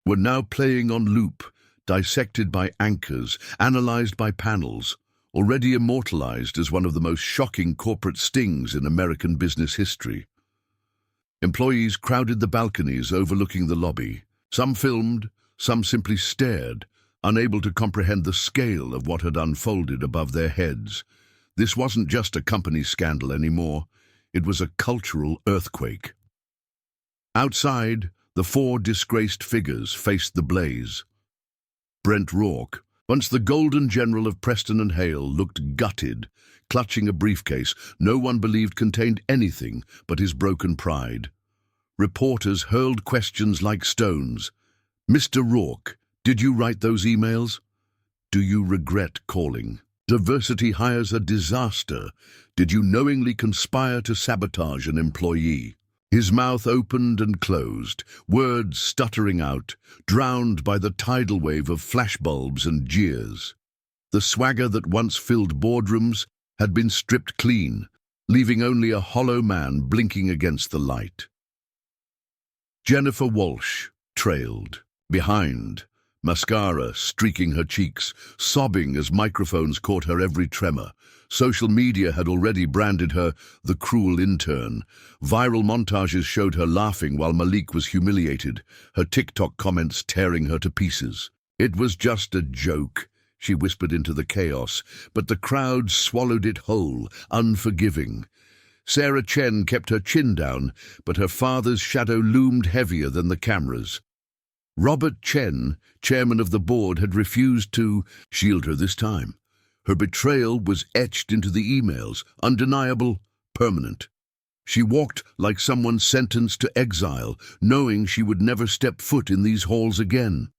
were now playing on loop, dissected by anchors, analyzed by panels, already immortalized as one of the most shocking corporate stings in American business history. Employees crowded the balconies overlooking the lobby. Some filmed, some simply stared, unable to comprehend the scale of what had unfolded above their heads. This wasn't just a company scandal anymore. It was a cultural earthquake. Outside, the four disgraced figures faced the blaze. Brent Rourke, once the golden general of Preston and Hale, looked gutted, clutching a briefcase no one believed contained anything but his broken pride. Reporters hurled questions like stones. "Mr. Rourke, did you write those emails? Do you regret calling? Diversity hires a disaster. Did you knowingly conspire to sabotage an employee?" His mouth opened and closed, words stuttering out, drowned by the tidal wave of flashbulbs and jeers. The swagger that once filled boardrooms had been stripped clean, leaving only a hollow man blinking against the light. Jennifer Walsh trailed behind, mascara streaking her cheeks, sobbing as microphones caught her every tremor. Social media had already branded her the cruel intern. Viral montages showed her laughing while Malik was humiliated, her TikTok comments tearing her to pieces. "It was just a joke," she whispered into the chaos, but the crowd swallowed it whole, unforgiving. Sarah Chen kept her chin down, but her father's shadow loomed heavier than the cameras. Robert Chen, chairman of the board, had refused to shield her this time. Her betrayal was etched into the emails, undeniable, permanent. She walked like someone sentenced to exile, knowing she would never step foot in these halls again.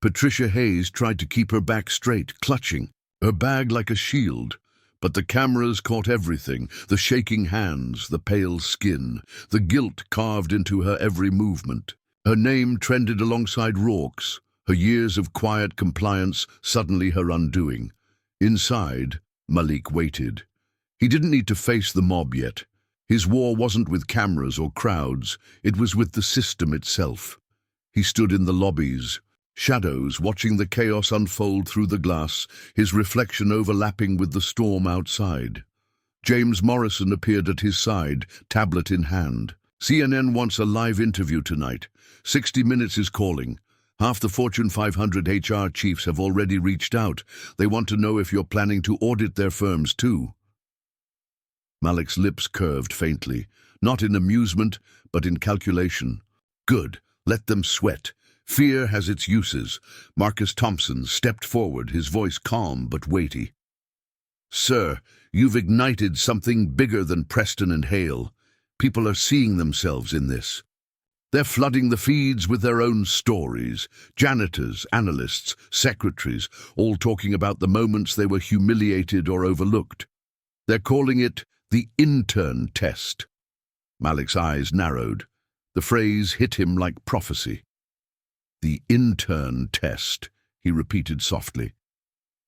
Patricia Hayes tried to keep her back straight, clutching her bag like a shield. But the cameras caught everything, the shaking hands, the pale skin, the guilt carved into her every movement. Her name trended alongside Rourke's, her years of quiet compliance suddenly her undoing. Inside, Malik waited. He didn't need to face the mob yet. His war wasn't with cameras or crowds, it was with the system itself. He stood in the lobbies, shadows watching the chaos unfold through the glass, his reflection overlapping with the storm outside. James Morrison appeared at his side, tablet in hand. "CNN wants a live interview tonight. 60 Minutes is calling. Half the Fortune 500 HR chiefs have already reached out. They want to know if you're planning to audit their firms too." Malik's lips curved faintly, not in amusement, but in calculation. "Good, let them sweat. Fear has its uses." Marcus Thompson stepped forward, his voice calm but weighty. "Sir, you've ignited something bigger than Preston and Hale. People are seeing themselves in this. They're flooding the feeds with their own stories. Janitors, analysts, secretaries, all talking about the moments they were humiliated or overlooked. They're calling it the intern test." Malik's eyes narrowed. The phrase hit him like prophecy. "The intern test," he repeated softly.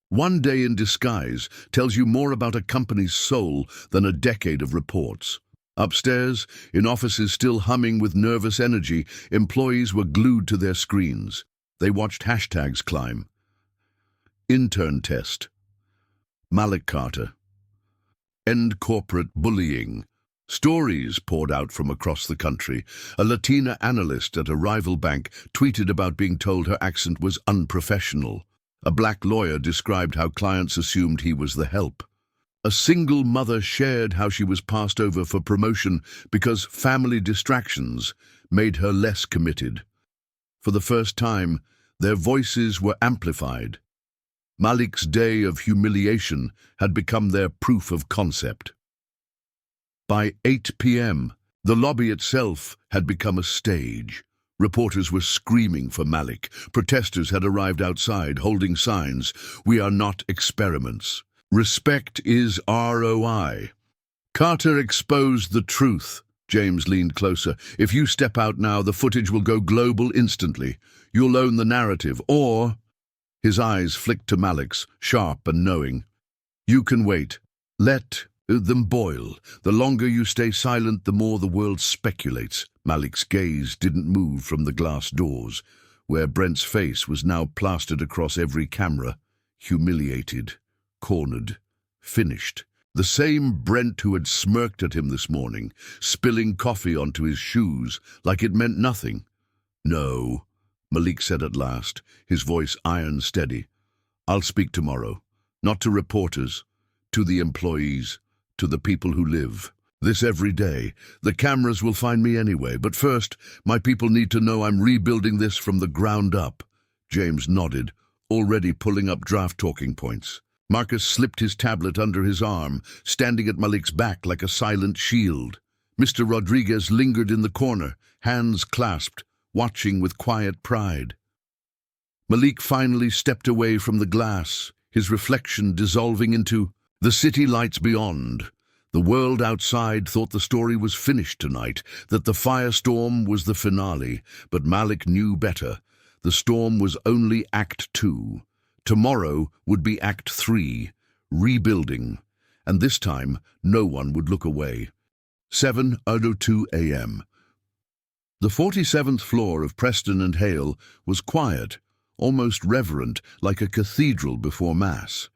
"One day in disguise tells you more about a company's soul than a decade of reports." Upstairs, in offices still humming with nervous energy, employees were glued to their screens. They watched hashtags climb. Intern test. Malik Carter. End corporate bullying. Stories poured out from across the country. A Latina analyst at a rival bank tweeted about being told her accent was unprofessional. A black lawyer described how clients assumed he was the help. A single mother shared how she was passed over for promotion because family distractions made her less committed. For the first time, their voices were amplified. Malik's day of humiliation had become their proof of concept. By 8 p.m., the lobby itself had become a stage. Reporters were screaming for Malik. Protesters had arrived outside, holding signs, "We are not experiments. Respect is ROI." Carter exposed the truth. James leaned closer. "If you step out now, the footage will go global instantly. You'll own the narrative, or—" His eyes flicked to Malik's, sharp and knowing. "You can wait. Let Them boil. The longer you stay silent, the more the world speculates. Malik's gaze didn't move from the glass doors, where Brent's face was now plastered across every camera. Humiliated, cornered, finished. The same Brent who had smirked at him this morning, spilling coffee onto his shoes like it meant nothing. "No," Malik said at last, his voice iron steady. "I'll speak tomorrow. Not to reporters, to the employees, to the people who live. This every day. The cameras will find me anyway, but first, my people need to know I'm rebuilding this from the ground up." James nodded, already pulling up draft talking points. Marcus slipped his tablet under his arm, standing at Malik's back like a silent shield. Mr. Rodriguez lingered in the corner, hands clasped, watching with quiet pride. Malik finally stepped away from the glass, his reflection dissolving into the city lights beyond. The world outside thought the story was finished tonight, that the firestorm was the finale, but Malik knew better. The storm was only Act 2. Tomorrow would be Act 3, rebuilding, and this time no one would look away. 7:02 a.m. The 47th floor of Preston and Hale was quiet, almost reverent, like a cathedral before Mass.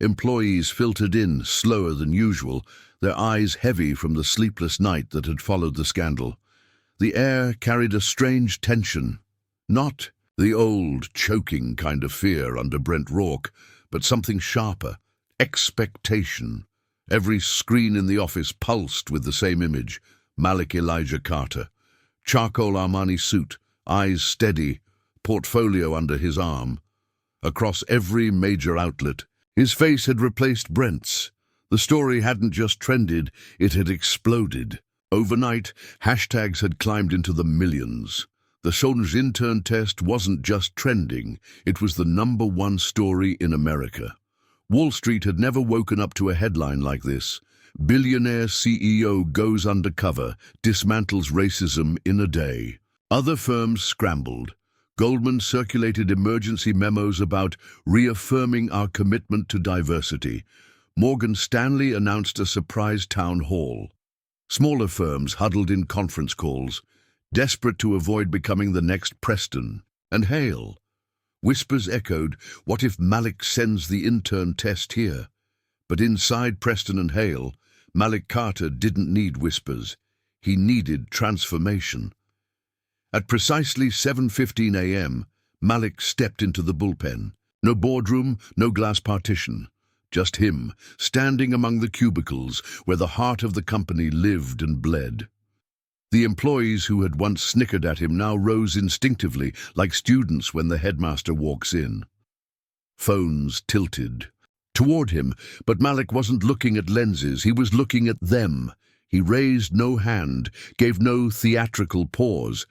Employees filtered in, slower than usual, their eyes heavy from the sleepless night that had followed the scandal. The air carried a strange tension, not the old, choking kind of fear under Brent Rourke, but something sharper, expectation. Every screen in the office pulsed with the same image: Malik Elijah Carter. Charcoal Armani suit, eyes steady, portfolio under his arm. Across every major outlet, his face had replaced Brent's. The story hadn't just trended, it had exploded. Overnight, hashtags had climbed into the millions. The Son's Intern test wasn't just trending, it was the #1 story in America. Wall Street had never woken up to a headline like this. Billionaire CEO goes undercover, dismantles racism in a day. Other firms scrambled. Goldman circulated emergency memos about reaffirming our commitment to diversity. Morgan Stanley announced a surprise town hall. Smaller firms huddled in conference calls, desperate to avoid becoming the next Preston and Hale. Whispers echoed, what if Malik sends the intern test here? But inside Preston and Hale, Malik Carter didn't need whispers. He needed transformation. At precisely 7:15 a.m., Malik stepped into the bullpen. No boardroom, no glass partition. Just him, standing among the cubicles where the heart of the company lived and bled. The employees who had once snickered at him now rose instinctively, like students when the headmaster walks in. Phones tilted toward him, but Malik wasn't looking at lenses, he was looking at them. He raised no hand, gave no theatrical pause.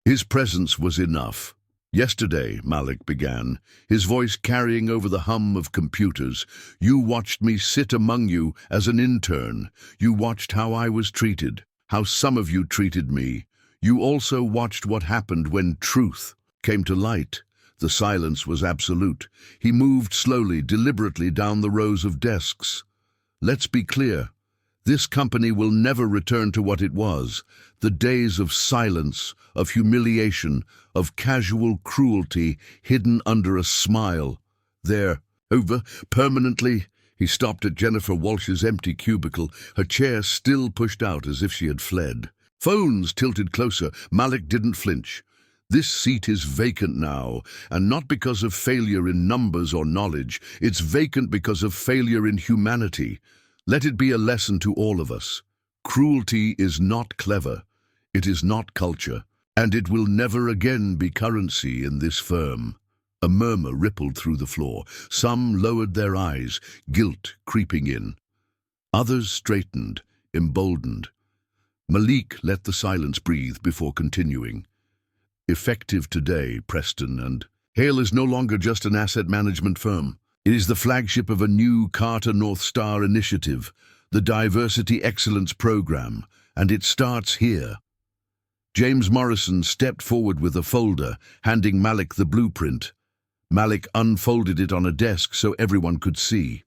His presence was enough. "Yesterday," Malik began, his voice carrying over the hum of computers, "you watched me sit among you as an intern. You watched how I was treated, how some of you treated me. You also watched what happened when truth came to light." The silence was absolute. He moved slowly, deliberately down the rows of desks. "Let's be clear. This company will never return to what it was. The days of silence, of humiliation, of casual cruelty hidden under a smile. They're over permanently." He stopped at Jennifer Walsh's empty cubicle, her chair still pushed out as if she had fled. Phones tilted closer. Malik didn't flinch. "This seat is vacant now, and not because of failure in numbers or knowledge. It's vacant because of failure in humanity. Let it be a lesson to all of us. Cruelty is not clever. It is not culture, and it will never again be currency in this firm." A murmur rippled through the floor. Some lowered their eyes, guilt creeping in. Others straightened, emboldened. Malik let the silence breathe before continuing. "Effective today, Preston and Hale is no longer just an asset management firm. It is the flagship of a new Carter North Star initiative, the Diversity Excellence Program, and it starts here." James Morrison stepped forward with a folder, handing Malik the blueprint. Malik unfolded it on a desk so everyone could see.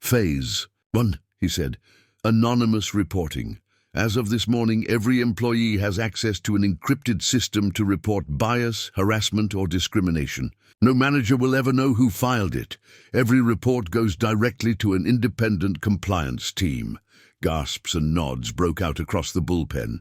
"Phase 1, he said. Anonymous reporting. As of this morning, every employee has access to an encrypted system to report bias, harassment, or discrimination. No manager will ever know who filed it. Every report goes directly to an independent compliance team. Gasps and nods broke out across the bullpen.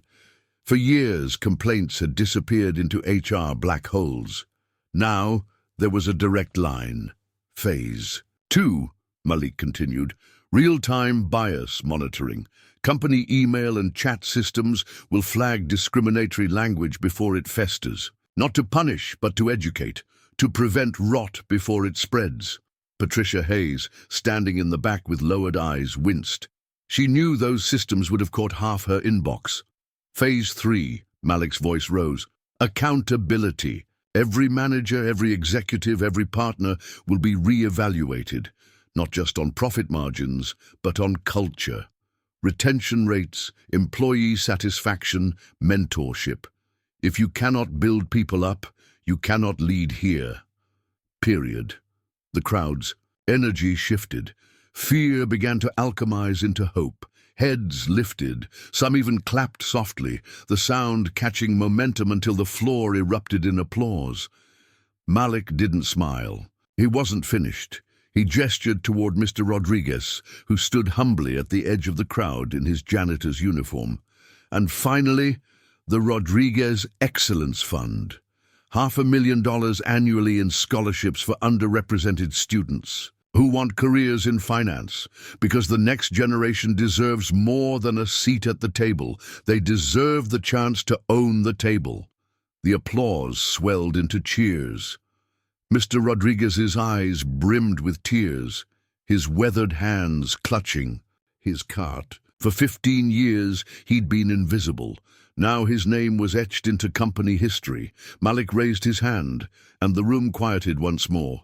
For years, complaints had disappeared into HR black holes. Now, there was a direct line. Phase 2, Malik continued. Real-time bias monitoring. Company email and chat systems will flag discriminatory language before it festers. Not to punish, but to educate. To prevent rot before it spreads. Patricia Hayes, standing in the back with lowered eyes, winced. She knew those systems would have caught half her inbox. Phase 3, Malik's voice rose. Accountability. Every manager, every executive, every partner will be re-evaluated. Not just on profit margins, but on culture. Retention rates, employee satisfaction, mentorship. If you cannot build people up, you cannot lead here. Period. The crowd's energy shifted. Fear began to alchemize into hope. Heads lifted. Some even clapped softly, the sound catching momentum until the floor erupted in applause. Malik didn't smile. He wasn't finished. He gestured toward Mr. Rodriguez, who stood humbly at the edge of the crowd in his janitor's uniform. And finally, the Rodriguez Excellence Fund. $500,000 annually in scholarships for underrepresented students who want careers in finance, because the next generation deserves more than a seat at the table. They deserve the chance to own the table. The applause swelled into cheers. Mr. Rodriguez's eyes brimmed with tears, his weathered hands clutching his cart. For 15 years, he'd been invisible. Now his name was etched into company history. Malik raised his hand, and the room quieted once more.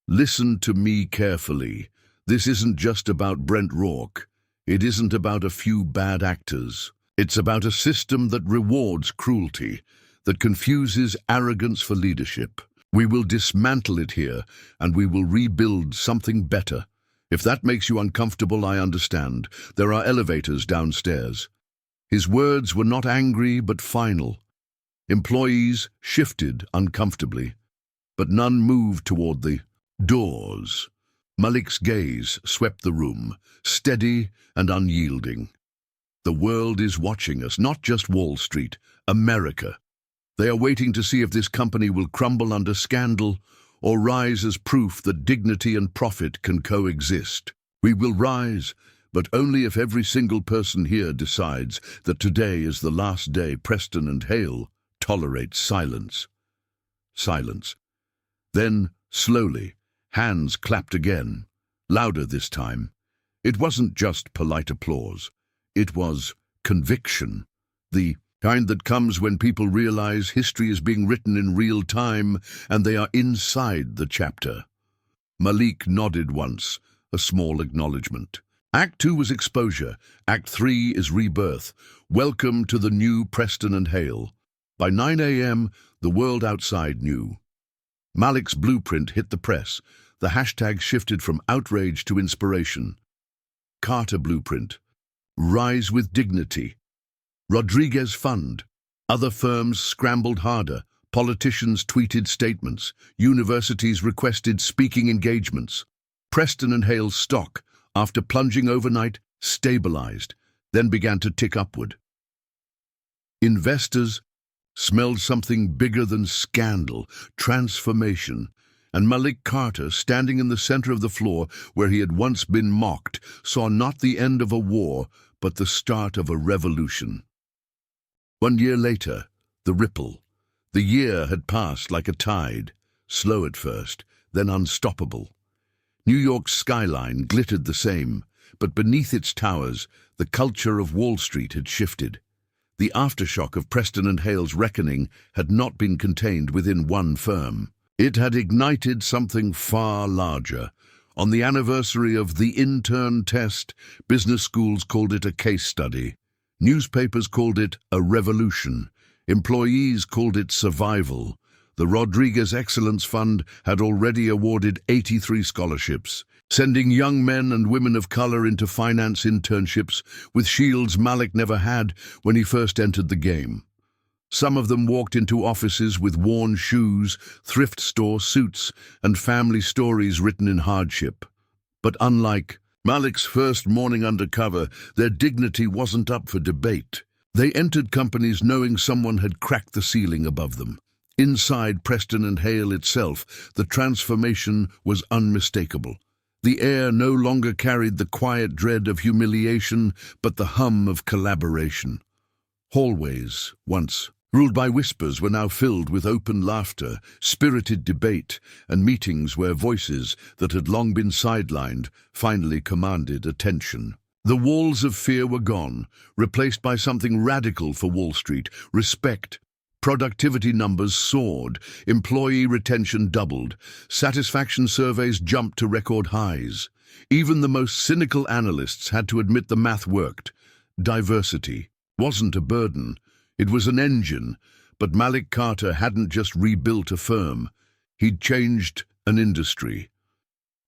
Listen to me carefully. This isn't just about Brent Rourke. It isn't about a few bad actors. It's about a system that rewards cruelty, that confuses arrogance for leadership. We will dismantle it here, and we will rebuild something better. If that makes you uncomfortable, I understand. There are elevators downstairs. His words were not angry, but final. Employees shifted uncomfortably, but none moved toward the doors. Malik's gaze swept the room, steady and unyielding. The world is watching us, not just Wall Street, America. They are waiting to see if this company will crumble under scandal or rise as proof that dignity and profit can coexist. We will rise, but only if every single person here decides that today is the last day Preston and Hale tolerate silence. Silence. Then, slowly, hands clapped again, louder this time. It wasn't just polite applause. It was conviction. The kind that comes when people realize history is being written in real time and they are inside the chapter. Malik nodded once, a small acknowledgement. Act 2 was exposure. Act 3 is rebirth. Welcome to the new Preston and Hale. By 9 a.m., the world outside knew. Malik's blueprint hit the press. The hashtag shifted from outrage to inspiration. Carter blueprint. Rise with dignity. Rodriguez Fund. Other firms scrambled harder. Politicians tweeted statements. Universities requested speaking engagements. Preston and Hale's stock, after plunging overnight, stabilized, then began to tick upward. Investors smelled something bigger than scandal, transformation, and Malik Carter, standing in the center of the floor where he had once been mocked, saw not the end of a war, but the start of a revolution. 1 year later, the ripple. The year had passed like a tide, slow at first, then unstoppable. New York's skyline glittered the same, but beneath its towers, the culture of Wall Street had shifted. The aftershock of Preston and Hale's reckoning had not been contained within one firm. It had ignited something far larger. On the anniversary of the Intern test, business schools called it a case study. Newspapers called it a revolution. Employees called it survival. The Rodriguez Excellence Fund had already awarded 83 scholarships. sending young men and women of color into finance internships with shields Malik never had when he first entered the game. Some of them walked into offices with worn shoes, thrift store suits, and family stories written in hardship. But unlike Malik's first morning undercover, their dignity wasn't up for debate. They entered companies knowing someone had cracked the ceiling above them. Inside Preston and Hale itself, the transformation was unmistakable. The air no longer carried the quiet dread of humiliation, but the hum of collaboration. Hallways, once ruled by whispers, were now filled with open laughter, spirited debate, and meetings where voices that had long been sidelined finally commanded attention. The walls of fear were gone, replaced by something radical for Wall Street: respect. Productivity numbers soared, employee retention doubled, satisfaction surveys jumped to record highs. Even the most cynical analysts had to admit the math worked. Diversity wasn't a burden. It was an engine, but Malik Carter hadn't just rebuilt a firm. He'd changed an industry.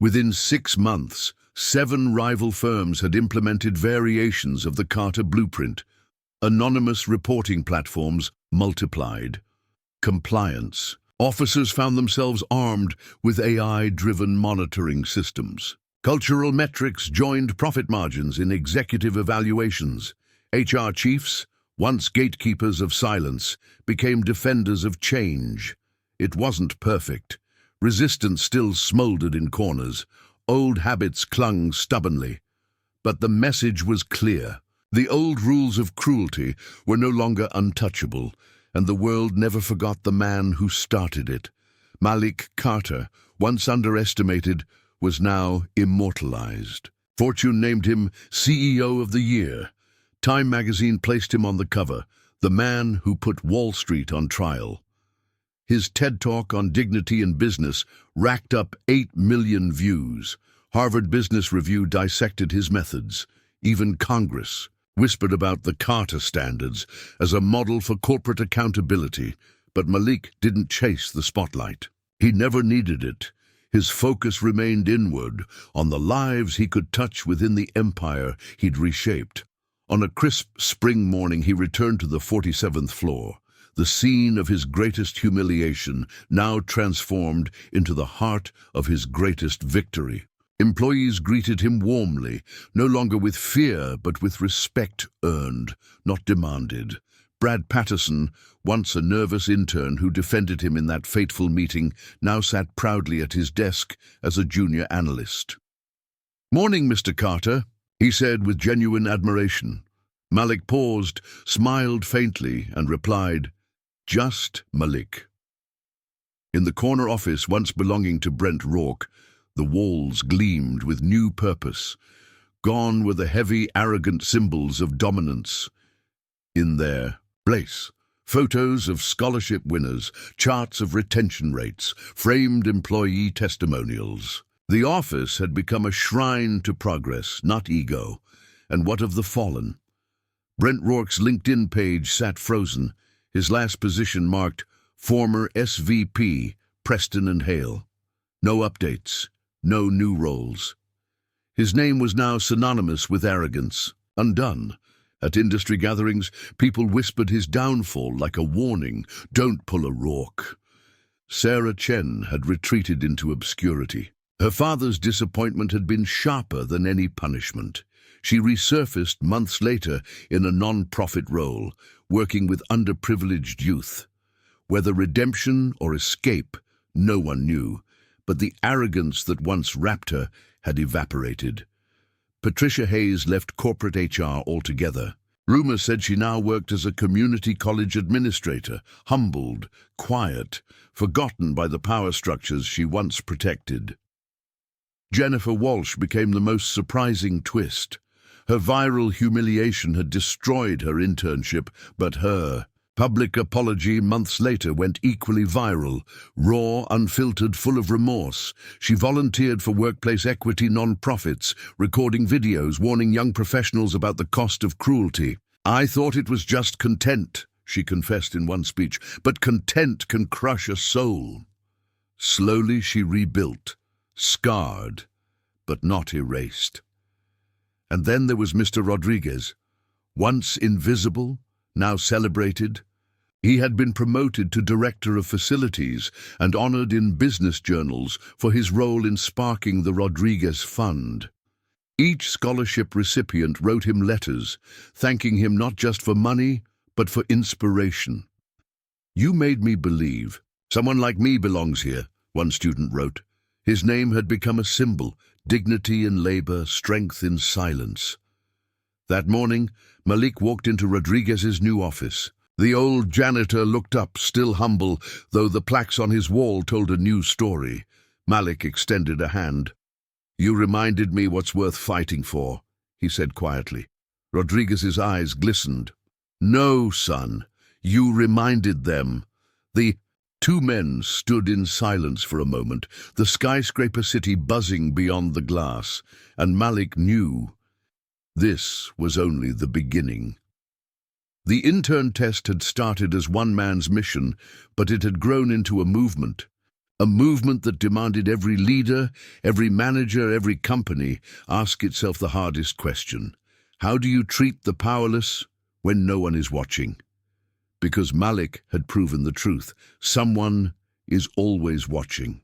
Within 6 months, 7 rival firms had implemented variations of the Carter blueprint. Anonymous reporting platforms multiplied. Compliance. Officers found themselves armed with AI-driven monitoring systems. Cultural metrics joined profit margins in executive evaluations. HR chiefs, once gatekeepers of silence, became defenders of change. It wasn't perfect. Resistance still smoldered in corners. Old habits clung stubbornly. But the message was clear. The old rules of cruelty were no longer untouchable, and the world never forgot the man who started it. Malik Carter, once underestimated, was now immortalized. Fortune named him CEO of the Year. Time magazine placed him on the cover, the man who put Wall Street on trial. His TED Talk on dignity in business racked up 8 million views. Harvard Business Review dissected his methods. Even Congress whispered about the Carter standards as a model for corporate accountability. But Malik didn't chase the spotlight. He never needed it. His focus remained inward, on the lives he could touch within the empire he'd reshaped. On a crisp spring morning, he returned to the 47th floor, the scene of his greatest humiliation, now transformed into the heart of his greatest victory. Employees greeted him warmly, no longer with fear, but with respect earned, not demanded. Brad Patterson, once a nervous intern who defended him in that fateful meeting, now sat proudly at his desk as a junior analyst. "Morning, Mr. Carter," he said with genuine admiration. Malik paused, smiled faintly, and replied, "Just Malik." In the corner office once belonging to Brent Rourke, the walls gleamed with new purpose. Gone were the heavy, arrogant symbols of dominance. In their place, photos of scholarship winners, charts of retention rates, framed employee testimonials. The office had become a shrine to progress, not ego. And what of the fallen? Brent Rourke's LinkedIn page sat frozen, his last position marked former SVP, Preston and Hale. No updates, no new roles. His name was now synonymous with arrogance, undone. At industry gatherings, people whispered his downfall like a warning, "Don't pull a Rourke." Sarah Chen had retreated into obscurity. Her father's disappointment had been sharper than any punishment. She resurfaced months later in a non-profit role, working with underprivileged youth. Whether redemption or escape, no one knew, but the arrogance that once wrapped her had evaporated. Patricia Hayes left corporate HR altogether. Rumor said she now worked as a community college administrator, humbled, quiet, forgotten by the power structures she once protected. Jennifer Walsh became the most surprising twist. Her viral humiliation had destroyed her internship, but her public apology months later went equally viral. Raw, unfiltered, full of remorse, she volunteered for workplace equity non-profits, recording videos warning young professionals about the cost of cruelty. "I thought it was just content," she confessed in one speech, "but content can crush a soul." Slowly she rebuilt, scarred, but not erased. And then there was Mr. Rodriguez, once invisible, now celebrated. He had been promoted to Director of Facilities and honored in business journals for his role in sparking the Rodriguez Fund. Each scholarship recipient wrote him letters, thanking him not just for money, but for inspiration. "You made me believe. Someone like me belongs here," one student wrote. His name had become a symbol, dignity in labor, strength in silence. That morning, Malik walked into Rodriguez's new office. The old janitor looked up, still humble, though the plaques on his wall told a new story. Malik extended a hand. "You reminded me what's worth fighting for," he said quietly. Rodriguez's eyes glistened. "No, son, you reminded them." The two men stood in silence for a moment, the skyscraper city buzzing beyond the glass, and Malik knew this was only the beginning. The intern test had started as one man's mission, but it had grown into a movement that demanded every leader, every manager, every company ask itself the hardest question. How do you treat the powerless when no one is watching? Because Malik had proven the truth. Someone is always watching.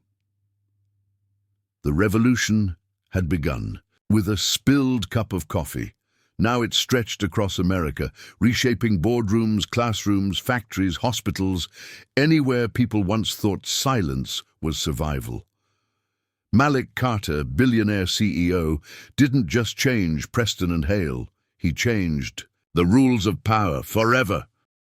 The revolution had begun with a spilled cup of coffee. Now it stretched across America, reshaping boardrooms, classrooms, factories, hospitals, anywhere people once thought silence was survival. Malik Carter, Billionaire CEO, didn't just change Preston and Hale. He changed the rules of power forever.